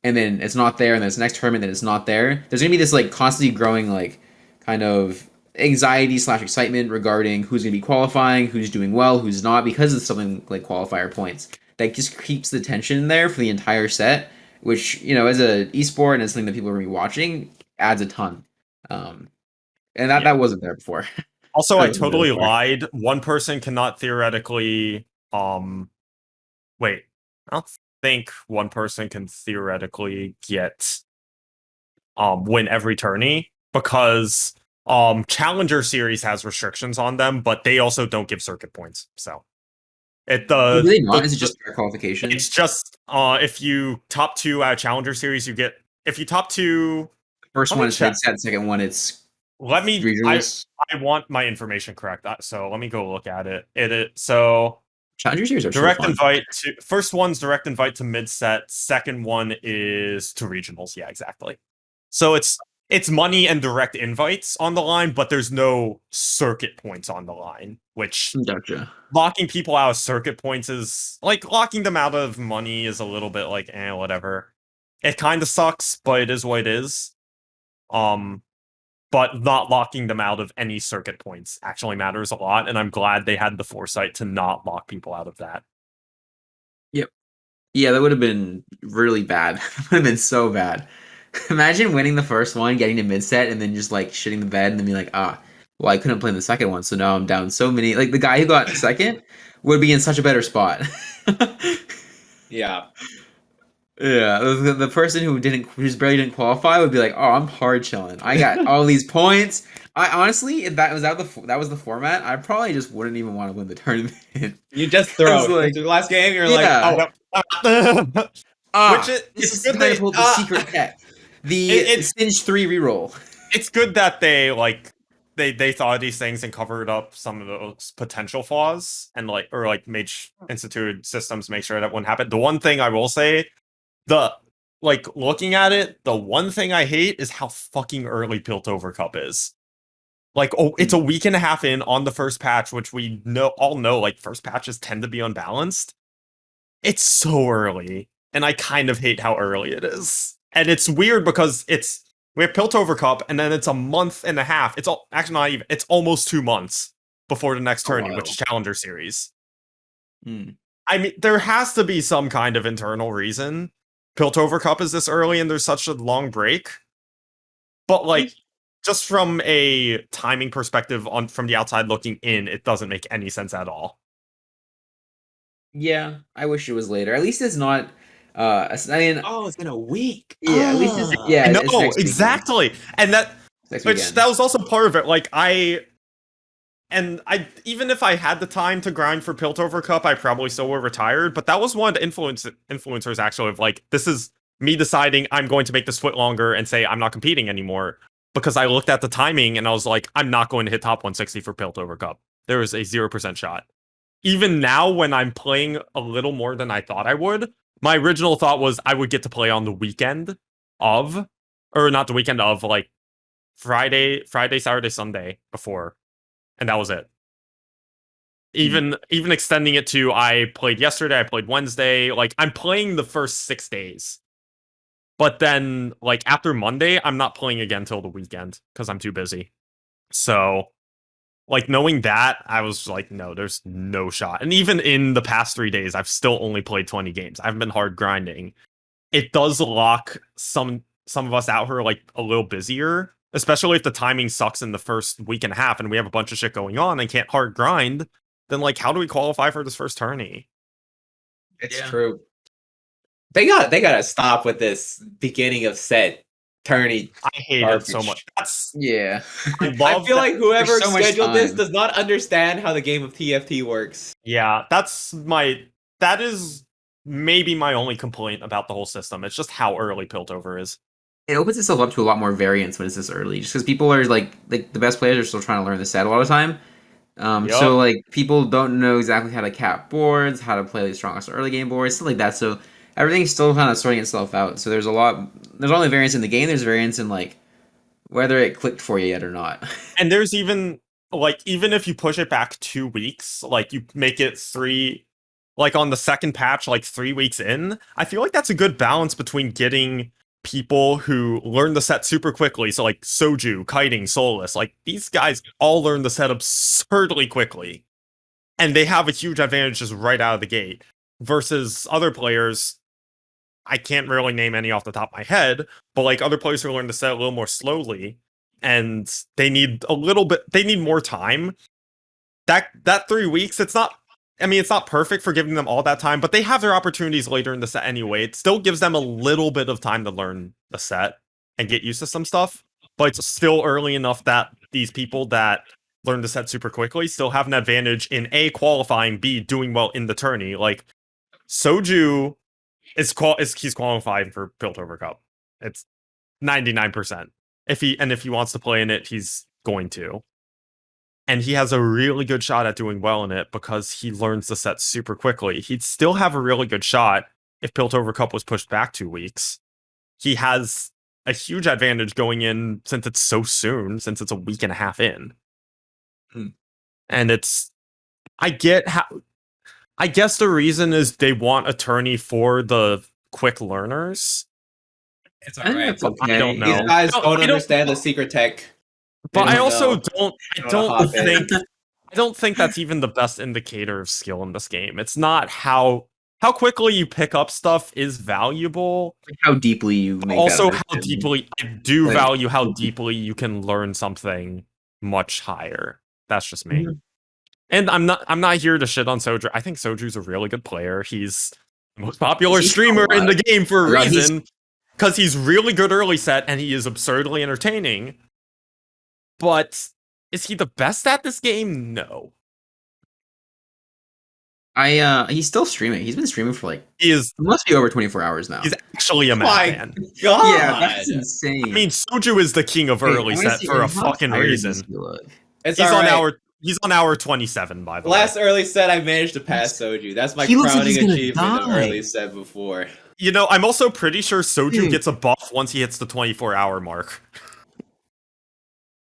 and then it's not there and then it's the next tournament then it's not there. There's gonna be this like constantly growing like kind of anxiety slash excitement regarding who's gonna be qualifying, who's doing well, who's not because of something like qualifier points. That just keeps the tension there for the entire set, which as a esport and as something that people are gonna be watching adds a ton. And that wasn't there before. Also, That I wasn't there totally before. lied. One person cannot theoretically wait. I don't think one person can theoretically get win every tourney because Challenger Series has restrictions on them, but they also don't give circuit points. So Do they not? Is it just fair qualification? it's just if you top 2 out of Challenger Series, you get if you top 2. First Let one me is check. mid set, second one it's Let me. regionals. I want my information correct, so let me go look at it. So Challenger series are direct so fun. invite to first one's direct invite to mid set. Second one is to regionals. Yeah, exactly. So it's money and direct invites on the line, but there's no circuit points on the line, which Gotcha. locking people out of circuit points is like locking them out of money is a little bit like whatever. It kind of sucks, but it is what it is. But not locking them out of any circuit points actually matters a lot, and I'm glad they had the foresight to not lock people out of that. Yep. Yeah, that would have been really bad. Would have been so bad. Imagine winning the first one, getting to mid set, and then just like shitting the bed, and then being like, well, I couldn't play in the second one, so now I'm down so many. Like the guy who got second would be in such a better spot. Yeah. Yeah, the person who just barely didn't qualify would be like, "Oh, I'm hard chilling. I got all these points." I honestly, if that was the format, I probably just wouldn't even want to win the tournament. You just throw. like, Into the last game, you're yeah. like, oh, Which This it's is good time they to pull the secret tech, the Singe 3 reroll. it's good that they thought of these things and covered up some of those potential flaws and instituted systems to make sure that wouldn't happen. The one thing I will say, looking at it, the one thing I hate is how fucking early Piltover Cup is. It's a week and a half in on the first patch, which we all know, like, first patches tend to be unbalanced. It's so early, and I kind of hate how early it is. And it's weird because we have Piltover Cup, and then it's a month and a half. Actually not even. It's almost 2 months before the next tourney, which is Challenger Series. I mean, there has to be some kind of internal reason Piltover Cup is this early and there's such a long break. But just from a timing perspective from the outside looking in, it doesn't make any sense at all. Yeah, I wish it was later. At least it's not. I mean, it's in a week. Yeah, at least it's it's No, next exactly, weekend. and that was also part of it. Even if I had the time to grind for Piltover Cup, I probably still would have retired. But that was one of the influencers actually of this is me deciding I'm going to make the split longer and say I'm not competing anymore. Because I looked at the timing and I was like, I'm not going to hit top 160 for Piltover Cup. There is a 0% shot. Even now, when I'm playing a little more than I thought I would, my original thought was I would get to play on the weekend of, or not the weekend of, Friday, Saturday, Sunday before. And that was it. Even extending it to I played yesterday, I played Wednesday. I'm playing the first 6 days. But then, after Monday, I'm not playing again till the weekend because I'm too busy. So, knowing that, I was like, no, there's no shot. And even in the past 3 days, I've still only played 20 games. I've been hard grinding. It does lock some of us out who are, a little busier, especially if the timing sucks in the first week and a half and we have a bunch of shit going on and can't hard grind. Then, how do we qualify for this first tourney? It's true. They gotta stop with this beginning of set tourney. I hate it so much. I feel like whoever scheduled this does not understand how the game of TFT works. Yeah, that is maybe my only complaint about the whole system. It's just how early Piltover is. It opens itself up to a lot more variance when it's this early, just because people are the best players are still trying to learn the set a lot of time. So Yup. like people don't know exactly how to cap boards, how to play the strongest early game boards, stuff like that. So everything's still kind of sorting itself out. So there's a lot. There's only variance in the game. There's variance in like whether it clicked for you yet or not. And there's even like even if you push it back 2 weeks, like you make it three, like on the second patch, like 3 weeks in, I feel like that's a good balance between getting people who learn the set super quickly. So like Soju, Kiting, Solus, like these guys all learn the set absurdly quickly. And they have a huge advantage just right out of the gate. Versus other players, I can't really name any off the top of my head, but like other players who learn the set a little more slowly, and they need they need more time. That 3 weeks, it's not. I mean, it's not perfect for giving them all that time, but they have their opportunities later in the set anyway. It still gives them a little bit of time to learn the set and get used to some stuff, but it's still early enough that these people that learn the set super quickly still have an advantage in A, qualifying, B, doing well in the tourney. Like Soju he's qualified for Piltover Cup. It's 99%. If he wants to play in it, he's going to. And he has a really good shot at doing well in it because he learns the set super quickly. He'd still have a really good shot if Piltover Cup was pushed back 2 weeks. He has a huge advantage going in since it's so soon, since it's a week and a half in. And I guess the reason is they want a tourney for the quick learners. It's I think alright. that's okay. I don't know. These guys I don't don't- understand the secret tech. But They I don't also know. don't. I Don't hop in. don't think that's even the best indicator of skill in this game. It's not how quickly you pick up stuff is valuable. How deeply you make Also, that how decision. deeply I do Like- value how deeply you can learn something much higher. That's just me. And I'm not here to shit on Soju. I think Soju's a really good player. He's the most popular He's streamer in the game for a Yeah, he's- reason. Because he's really good early set and he is absurdly entertaining. But is he the best at this game? No. He's still streaming. He's been streaming for like He is it must be over 24 hours now. he's actually a My madman. God. Yeah, that's insane. I mean, Soju is the king of early set for a fucking reason. It's He's on alright. he's on hour 27, by the Last way. early set, I managed to pass Soju. That's my He looks like crowning he's gonna achievement of die. early set before. You know, I'm also pretty sure Soju Dude. gets a buff once he hits the 24-hour mark.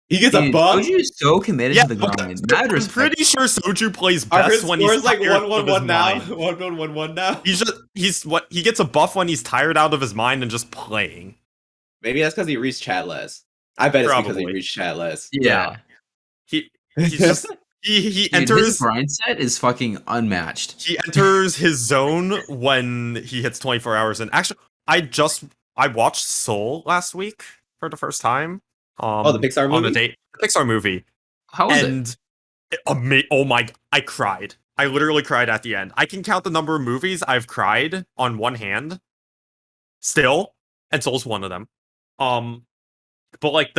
He gets a buff. Soju is so committed to the grind. Mad I'm respect. pretty sure Soju plays Are best his when he's scores like tired out of his 1-1-1 now? mind. 1-1-1 now? He gets a buff when he's tired out of his mind and just playing. Maybe that's because he reached chat less. I bet it's because he Probably. reached chat less. Yeah. He's just he Dude, enters his grind set is fucking unmatched. he enters his zone when he hits 24 hours. And actually, I watched Soul last week for the first time. Oh, the Pixar on a movie? date, the Pixar movie, How was it? and oh my, I cried. I literally cried at the end. I can count the number of movies I've cried on one hand. Still, and Soul's one of them. But like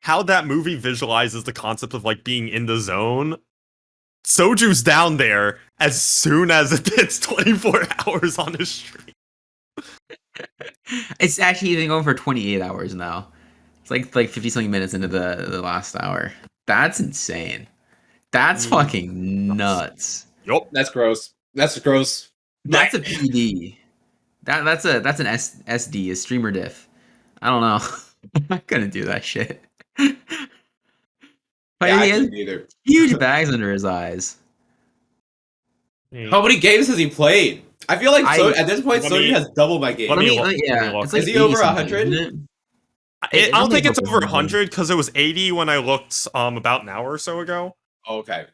how that movie visualizes the concept of like being in the zone. Soju's down there as soon as it hits 24 hours on his stream. It's actually even going for 28 hours now. It's like 50 something minutes into the last hour. That's insane. That's fucking nuts. Yup. That's gross. That's gross. That's a PD. That's an SD, a streamer diff. I don't know. I couldn't do that shit. But Yeah, I he has couldn't either. huge bags under his eyes. How many games has he played? I feel like I- at this point, Let me- Soju has double my game. let me look. Yeah, look. it's like Is he over 80 something, 100? isn't it? I don't think it's over 100. 100 because it was 80 when I looked about an hour or so ago. Okay.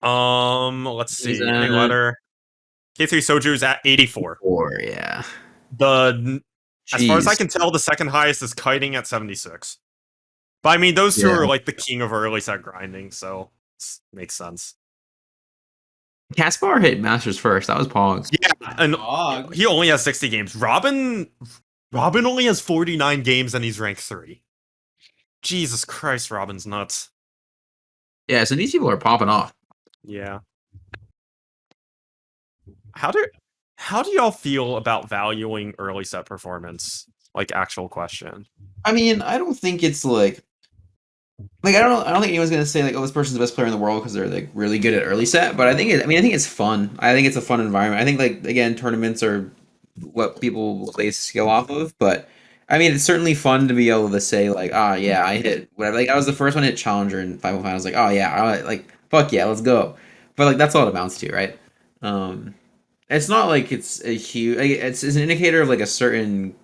Let's see. He's Any at- letter. K3 Soju's at 84. Yeah. As far as I Jeez. can tell, the second highest is Kiting at 76. But I mean, those two Yeah. are like the king of early set grinding, so it makes sense. Caspar hit Masters first. That was Pong. Yeah, and Dog. he only has 60 games. Robin only has 49 games and he's ranked 3. Jesus Christ, Robin's nuts. Yeah, so these people are popping off. Yeah. How do y'all feel about valuing early set performance? Like, actual question. I mean, I don't think it's like like I don't think anyone's gonna say like, oh, this person's the best player in the world because they're like really good at early set. But I think it's fun. I think it's a fun environment. I think like again, tournaments are what people will base skill off of. But I mean, it's certainly fun to be able to say like, ah, yeah, I hit whatever. Like I was the first one to hit challenger in 505. I was like, oh yeah, like fuck yeah, let's go. But like that's all it amounts to, right? Um, it's not like it's a huge. Like, it's an indicator of like a certain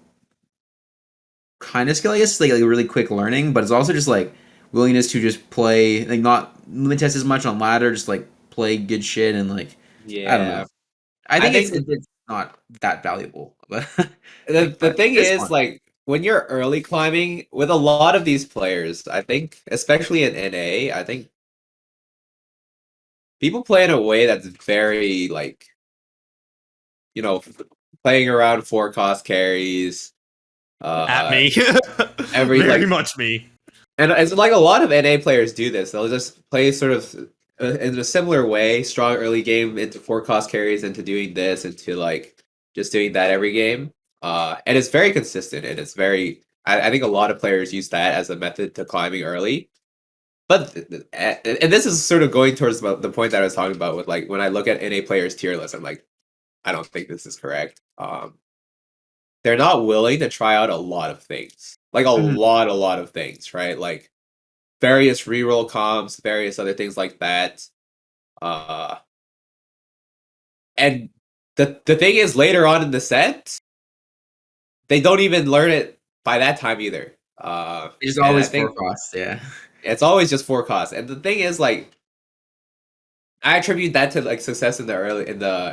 kind of skill, I guess, like really quick learning, but it's also just like willingness to just play, like not limit test as much on ladder, just like play good shit and like I don't know. Yeah. I I think think it's not that valuable, but the but thing it's is fun. like when you're early climbing with a lot of these players, I think especially in NA, I think people play in a way that's very like, you know, playing around four cost carries, At uh me. every Very like much me. and it's like a lot of NA players do this. They'll just play sort of in a similar way, strong early game into four cost carries, into doing this, into like just doing that every game. And it's very consistent, and it's very. I think a lot of players use that as a method to climbing early. But and this is sort of going towards the point that I was talking about with like when I look at NA players tier list, I'm like, I don't think this is correct. They're not willing to try out a lot of things, like Mhm. a lot of things, right? Like various reroll comps, various other things like that. Uh, and the thing is, later on in the set, they don't even learn it by that time either. It's And I always think forecast, yeah. it's always just forecast. And the thing is, like, I attribute that to like success in the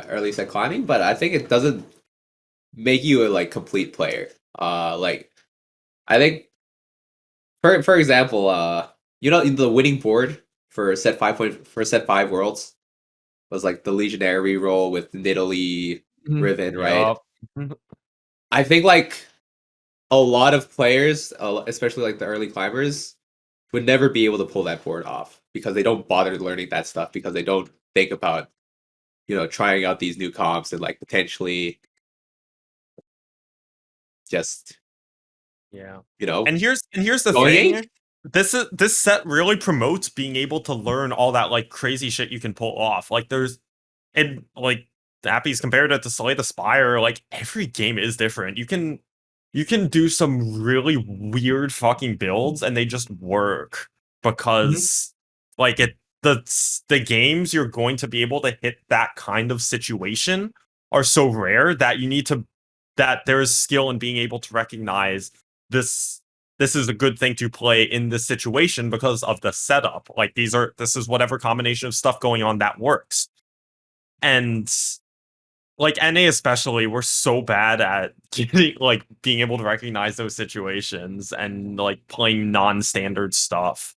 early set climbing, but I think it doesn't make you a like complete player. Like I think for example, you know the winning board for set five worlds was like the Legionary reroll with Nidalee Mhm. Riven, right? Yup. I think like a lot of players, especially like the early climbers, would never be able to pull that board off because they don't bother learning that stuff because they don't think about trying out these new comps and like potentially just Yeah. you know And here's the going thing. eight. This set really promotes being able to learn all that like crazy shit you can pull off. Like there's and like Appy's compared it to Slay the Spire, like every game is different. You can do some really weird fucking builds and they just work Mhm. because like the games you're going to be able to hit that kind of situation are so rare that that there is skill in being able to recognize this this is a good thing to play in this situation because of the setup. Like this is whatever combination of stuff going on that works. And like NA especially, we're so bad at getting like being able to recognize those situations and like playing non-standard stuff.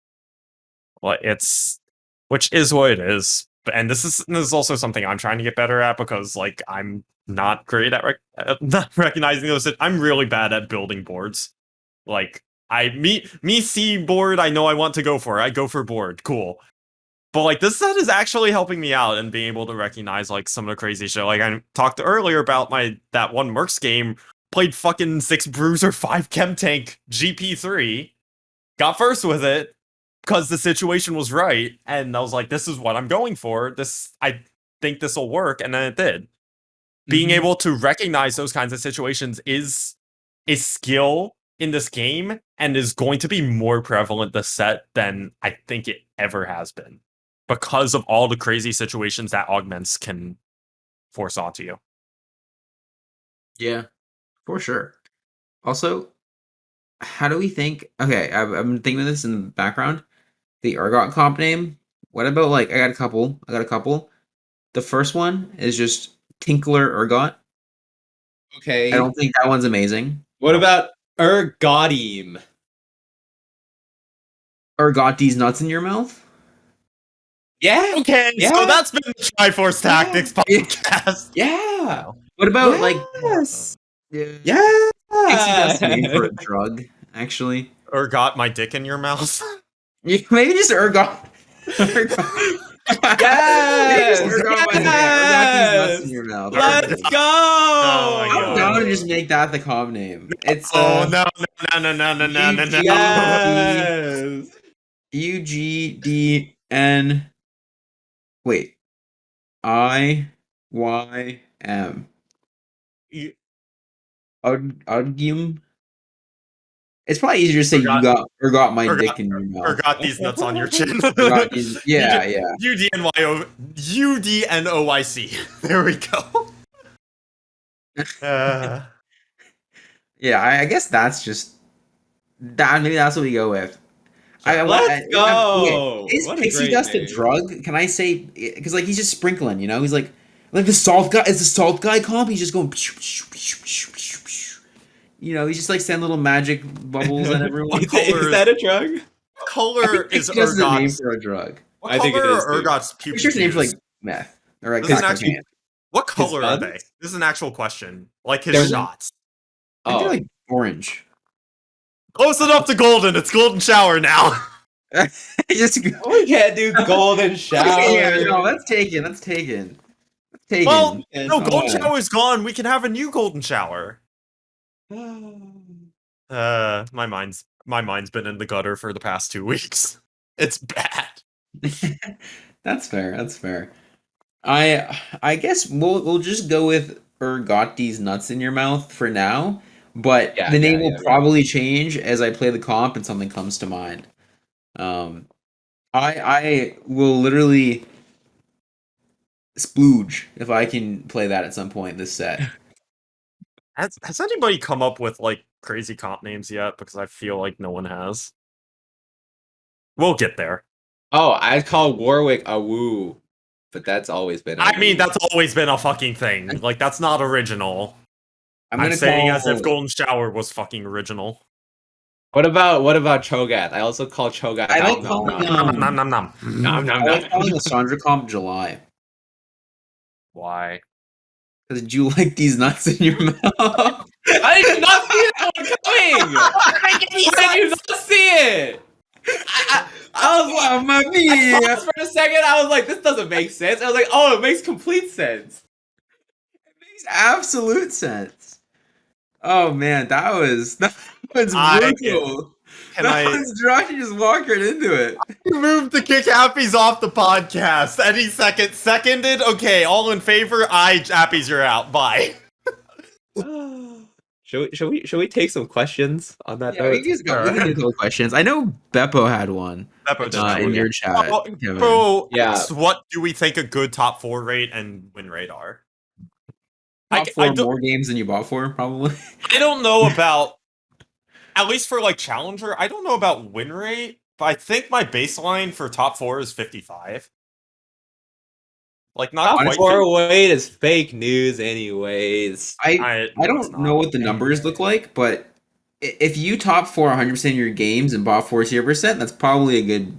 Like it's which is what it is. And this is also something I'm trying to get better at because like I'm not great at, at not recognizing those. I'm really bad at building boards. Like me see board, I know I want to go for. I go for board. Cool. But like this set is actually helping me out and being able to recognize like some of the crazy shit. Like I talked earlier about that one Mercs game, played fucking 6 bruiser, 5 chem tank, GP3, got first with it because the situation was right, and I was like, this is what I'm going for. I think this will work, and then it did. Being Mhm. able to recognize those kinds of situations is a skill in this game and is going to be more prevalent this set than I think it ever has been because of all the crazy situations that augments can force onto you. Yeah, for sure. Also, how do we think? Okay, I've been thinking of this in the background. The Urgot comp name. What about like I got a couple. I got a couple. The first one is just Tinkler Urgot. I Okay, don't think that one's amazing. what about Ergodim? Urgot these nuts in your mouth. Yeah, Okay, so yeah, that's been the Triforce yeah, Tactics podcast. yeah, No. What about like yes, yeah, pixie dust name for yeah. a drug? Actually, Or got my dick in your mouth. maybe just Urgot. Urgot. Maybe just Yes! Urgot by the name. Urgot these nuts in Yes! your mouth. That'd be Let's good. Oh my I'm go! down to god. just make that the com name. It's Oh no no no no no no no no no. UGT Yes! UGDN. Wait. IYM. You Udgium. It's probably easier to say forgot, you got my forgot, dick in your mouth. forgot these nuts on your chin. Forgot these. Yeah, yeah. UDNYC. There we go. Uh, Yeah, I guess that's just that. Maybe that's what we go with. Let's Okay. go! Is What a pixie great dust a name. drug? Can I say? Because like he's just sprinkling, you know. He's like the salt guy. Is the salt guy comp? He's just going. You know, he's just like sending little magic bubbles at everyone. Is that a drug? what I color think is pixie dust is a name Urgot's? for a drug. What I think it color is, are dude. Urgot's Pretty pubic sure his name's like hairs? meth or like This is crack actually- cocaine. What color are buns? they? This is an actual question. Like his They're- shots. I think Oh, they're like orange. Close enough to golden. It's golden shower now. Just we can't do golden shower. yeah, no, that's taken. That's taken. That's taken. Well, And- no, golden yeah. shower's gone. We can have a new golden shower. My mind's been in the gutter for the past 2 weeks. It's bad. That's fair. That's fair. I guess we'll just go with got these nuts in your mouth for now, but Yeah, the name yeah, will yeah. probably change as I play the comp and something comes to mind. I will literally splooge if I can play that at some point this set. Has anybody come up with like crazy comp names yet? Because I feel like no one has. We'll get there. Oh, I call Warwick a woo, but that's always been. I mean, that's always been a fucking thing. Like, that's not original. I'm gonna saying as call- if Golden Shower was fucking original. What about Cho'Gath? I also call Cho'Gath. I like nom, calling nom, Nom nom nom. nom, nom, nom, I like nom. calling the Sandra comp July. Why? Because did you like these nuts in your mouth? I did not see that one coming. Why did you not see it? I was like, Mamma I mia! paused for a second. I was like, this doesn't make sense. I was like, oh, it makes complete sense. Makes absolute sense. Oh man, that was brutal. Can that I was Josh just walked right into it. move the kick Appies off the podcast? Any second. Seconded? Okay, all in favor? Appies, you're out. Bye. Should we take some questions on that Yeah, note? we can do those questions. I know Beppo had one Beppo did in that. your chat. Oh, Kevin. Bro, Yeah. asked, what do we think a good top 4 rate and win rate are? Top I four don't- more games than you bought for, probably. I don't know about, at least for like Challenger, I don't know about win rate, but I think my baseline for top 4 is 55. Like, not Top quite. 4 weight is fake news, anyways. I don't know what the numbers look like, but if you top 4 100% of your games and bought 40%, that's probably a good.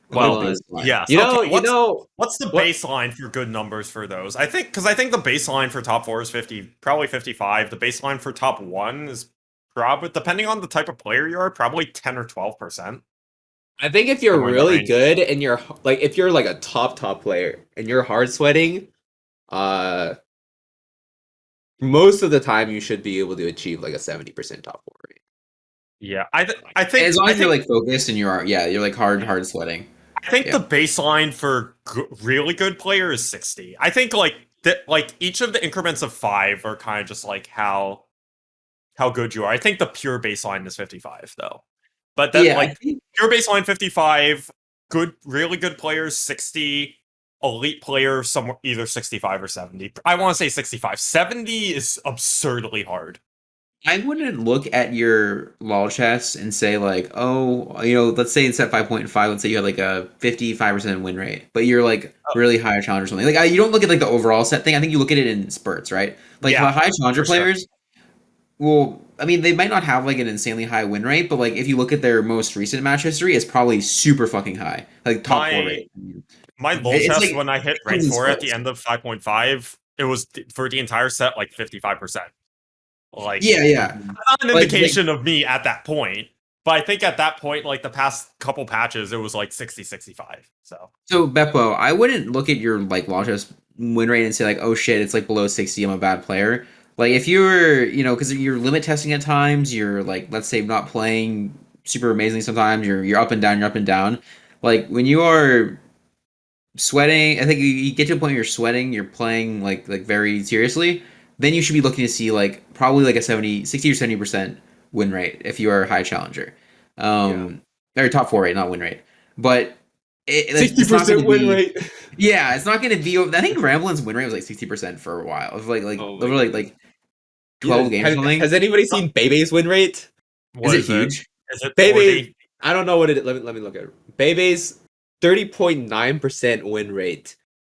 Well, baseline. yes. You okay, know. What's the What- baseline for good numbers for those? I think the baseline for top 4 is 50, probably 55. The baseline for top 1 is probably, depending on the type of player you are, probably 10 or 12%. I think if you're Somewhere in the really range. good and you're like, if you're like a top player and you're hard sweating, most of the time you should be able to achieve like a 70% top 4 rate. Yeah, I think As long I as you're think- like focused and you're like hard sweating. I think Yeah. the baseline for really good player is 60. I think like each of the increments of 5 are kind of just like how good you are. I think the pure baseline is 55 though. But then Yeah, like I think- pure baseline 55, really good players 60, elite player somewhere either 65 or 70. I want to say 65. 70 is absurdly hard. I wouldn't look at your lol chest and say like, oh, you know, let's say it's at 5.5. Let's say you have like a 55% win rate, but you're like really high challenge or something. Like you don't look at like the overall set thing. I think you look at it in spurts, right? Like Yeah, high challenger for sure. players. Well, I mean, they might not have like an insanely high win rate, but like if you look at their most recent match history, it's probably super fucking high, like top 4 rate. My low It's test like when I hit rank tons 4 at of the end of 5.5, it was for the entire set like 55%. Like Yeah. not an Like, indication of me at that point, but I think at that point, like the past couple patches, it was like 60, 65. So Beppo, I wouldn't look at your like lol chest win rate and say like, oh shit, it's like below 60. I'm a bad player. Like if you're, you know, because you're limit testing at times, you're like, let's say not playing super amazing sometimes. You're up and down. You're up and down. Like when you are sweating, I think you get to a point where you're sweating. You're playing like very seriously. Then you should be looking to see like probably like a 60 or 70% win rate if you are a high challenger, or top four rate, not win rate. But it's not going 60% to win be. rate. Yeah, it's not going to be. I think Ramblin's win rate was like 60% for a while. It was Oh my literally like 12 games or something. Has anybody seen Bebe's win rate? Is it huge? Is it Bebe, 40? I don't know what it is. Let me look at it. Bebe's 30.9% win rate.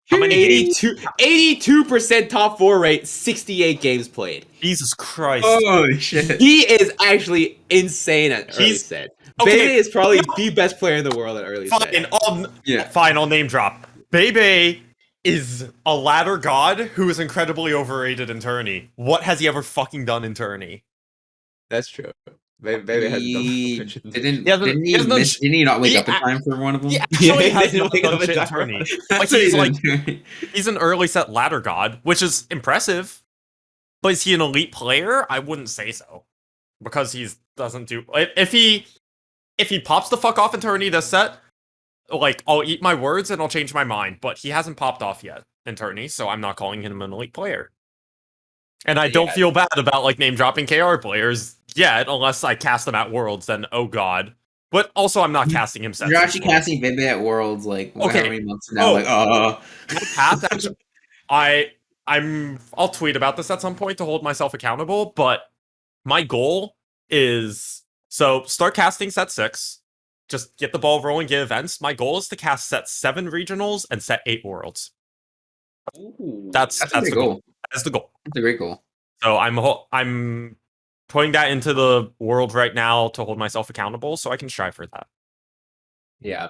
How many games? 82% top four rate, 68 games played. Jesus Christ. Holy shit. He is actually insane at early He's- set. okay, Bebe is probably the best player in the world at early set. Fine, I'll name drop. Bebe is a ladder god who is incredibly overrated in tourney. What has he ever fucking done in tourney? That's true. Bebe hasn't He done much. didn't he not wake he up in time for one of them? He Yeah, actually he has didn't not wake done up in shit in time. tourney. Like That's what he he's like did. he's an early set ladder god, which is impressive. But is he an elite player? I wouldn't say so. Because he doesn't do if he pops the fuck off in tourney this set, like I'll eat my words and I'll change my mind. But he hasn't popped off yet in tourney, so I'm not calling him an elite player. And I don't feel bad about like name dropping KR players yet, unless I cast them at Worlds, then oh god. But also I'm not casting him. You're actually casting Bebe at Worlds like Okay. how many months now? My path actually, I'll tweet about this at some point to hold myself accountable, but my goal is so start casting set 6, just get the ball rolling, get events. My goal is to cast set 7 regionals and set 8 worlds. Ooh, That's a great the goal. That's the goal. That's a great goal. So I'm putting that into the world right now to hold myself accountable, so I can strive for that. yeah.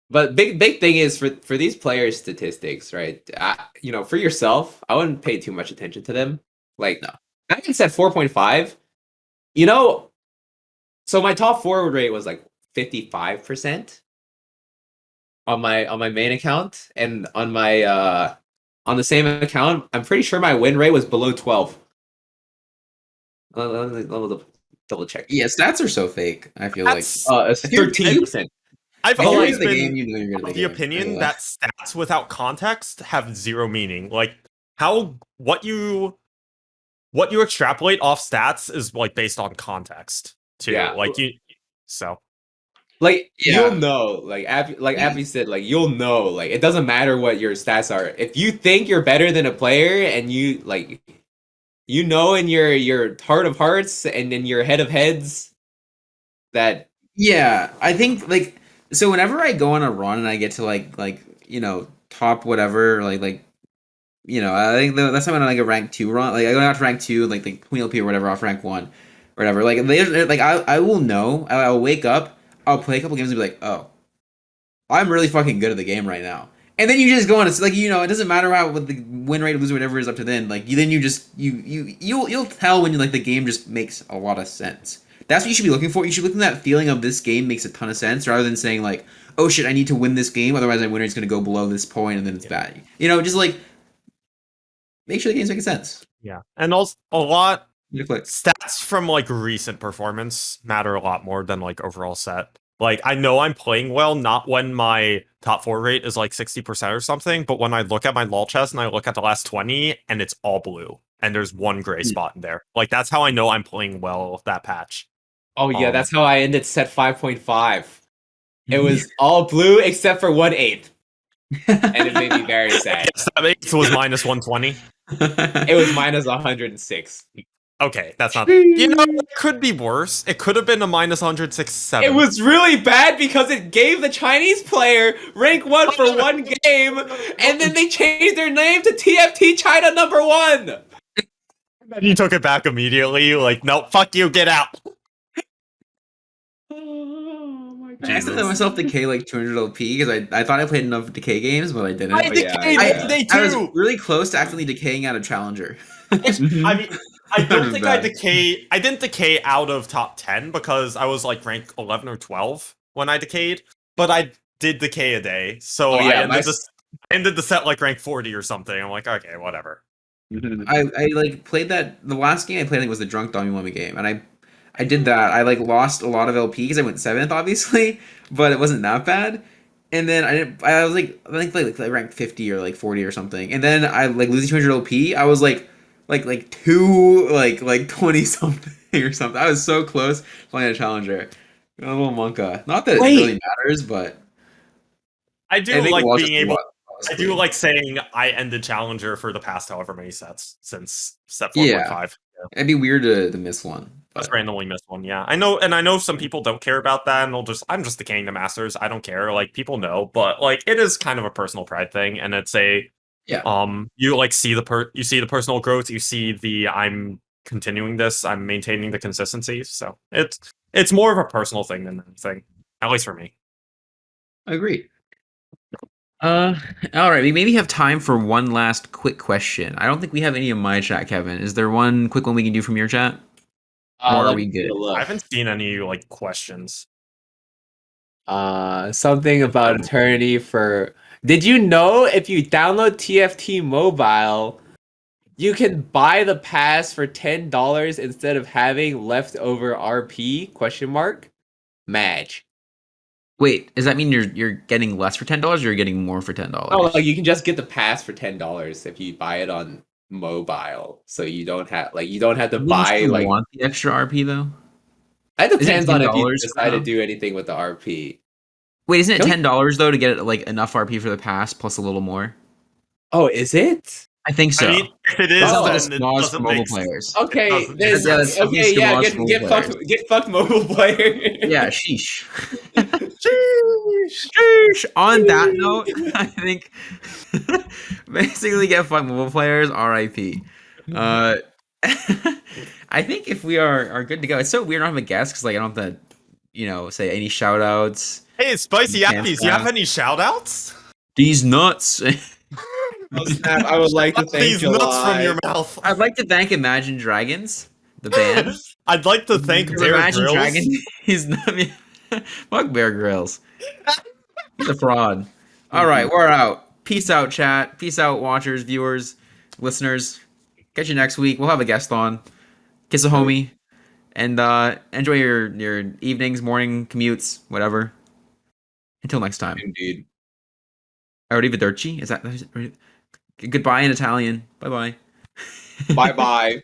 But big thing is for these players' statistics, right? For yourself, I wouldn't pay too much attention to them. Like, no, I can set 4.5. So my top forward rate was like 55% on my main account, and on my on the same account, I'm pretty sure my win rate was below 12. Let me double check. Yeah, stats are so fake. I feel That's- It's 13%. I've If you're always good at the been game, you know you're good at of the the game. opinion that stats without context have zero meaning. Like what you extrapolate off stats is like based on context too. Yeah. Like so Like Yeah. you'll know, like Abby said, like you'll know, like it doesn't matter what your stats are. If you think you're better than a player, and you like, in your heart of hearts and in your head of heads, that Yeah, I think like so whenever I go on a run and I get to top whatever I think that's when I like a rank 2 run, like I go out to rank 2 like the Queen LP or whatever off rank 1 or whatever, like I will know, I'll wake up, I'll play a couple games and be like, oh, I'm really fucking good at the game right now. And then you just go on. It's like, it doesn't matter what the win rate, lose, whatever is up to then. Like you'll tell when the game just makes a lot of sense. That's what you should be looking for. You should look at that feeling of this game makes a ton of sense, rather than saying like, oh shit, I need to win this game, otherwise my win rate's gonna go below this point and then it's bad. Just like make sure the game's making sense. yeah. And also a lot Click. stats from like recent performance matter a lot more than like overall set. Like I know I'm playing well, not when my top 4 rate is like 60% or something, but when I look at my lol chest and I look at the last 20 and it's all blue and there's one gray spot in there. Like that's how I know I'm playing well that patch. that's how I ended set 5.5. It was all blue except for 1/8, and it made me very sad. It was minus 120. It was minus 106. Okay, that's not. It could be worse. It could have been a minus 106.7. It was really bad because it gave the Chinese player rank 1 for one game, and then they changed their name to TFT China #1. You took it back immediately. Like, no, fuck you, get out. Oh my I had to let myself decay like 200 LP because I thought I played enough decay games, but I didn't. I decayed day I was 2. really close to accidentally decaying out of Challenger. I mean, I That don't was think bad. I didn't decay out of top 10 because I was like rank 11 or 12 when I decayed, but I did decay a day. So I ended the set like rank 40 or something. I'm like, okay, whatever. I like played that the last game I played. I think was the Drunk Dummy Mummy game, and I did that. I like lost a lot of LP because I went seventh, obviously, but it wasn't that bad. And then I didn't. I was like, I think like ranked 50 or like 40 or something. And then I like losing 200 LP. I was like two like 20 something or something. I was so close playing a challenger. A little monka. Not that it Wait, really matters, but I I do think like we'll being just able. watch, I do honestly. like saying I ended Challenger for the past however many sets since set Yeah, 4.5. it'd be weird to miss one, Just but randomly missed one. Yeah, I know, and I know some people don't care about that, and they'll just I'm just the king of the masters. I don't care. Like people know, but like it is kind of a personal pride thing, and it's a yeah, you like see you see the personal growth, you see the I'm continuing this, I'm maintaining the consistency. So it's more of a personal thing than anything, at least for me. agreed. Uh, all right. We maybe have time for one last quick question. I don't think we have any in my chat, Kevin. Is there one quick one we can do from your chat, or are let me we take a good? I look. haven't seen any like questions. Something about eternity for. Did you know if you download TFT Mobile, you can buy the pass for $10 instead of having leftover RP? Question mark. Match. Wait, does that mean you're getting less for $10 or you're getting more for ten Oh, dollars? like you can just get the pass for $10 if you buy it on mobile. So you don't have to Wouldn't buy you like. want the extra RP though? It Isn't it depends ten on if you dollars decide to now? do anything with the RP. Wait, isn't it Don't. $10 though to get like enough RP for the pass plus a little more? Oh, is it? I think I so. mean, if it This is, sounds like a Oh. then it schmoz for doesn't mobile make players. it Okay, doesn't make then Yeah, that's sense. definitely okay, yeah, schmoz for mobile players. get fucked, mobile player. Yeah, sheesh. Sheesh. Sheesh. On that note, I think basically get fucked mobile players. R.I.P. Uh, I think if we are good to go, it's so weird. I don't have a guest because like I don't have to, say any shout outs. Hey, Spicy Can't Appies, you have laugh. any shout-outs? These nuts. Oh snap! I would like to thank These nuts from July. your mouth. I'd like to thank Imagine Dragons, the band. I'd like to thank Because Bear Imagine Grylls. Dragons, he's not. Fuck Bear Grylls. He's a fraud. All right, we're out. Peace out, chat. Peace out, watchers, viewers, listeners. Catch you next week. We'll have a guest on. Kiss a homie, and enjoy your evenings, morning commutes, whatever. Until next time. Indeed. Arrivederci. Is that goodbye in Italian? Bye bye. Bye bye.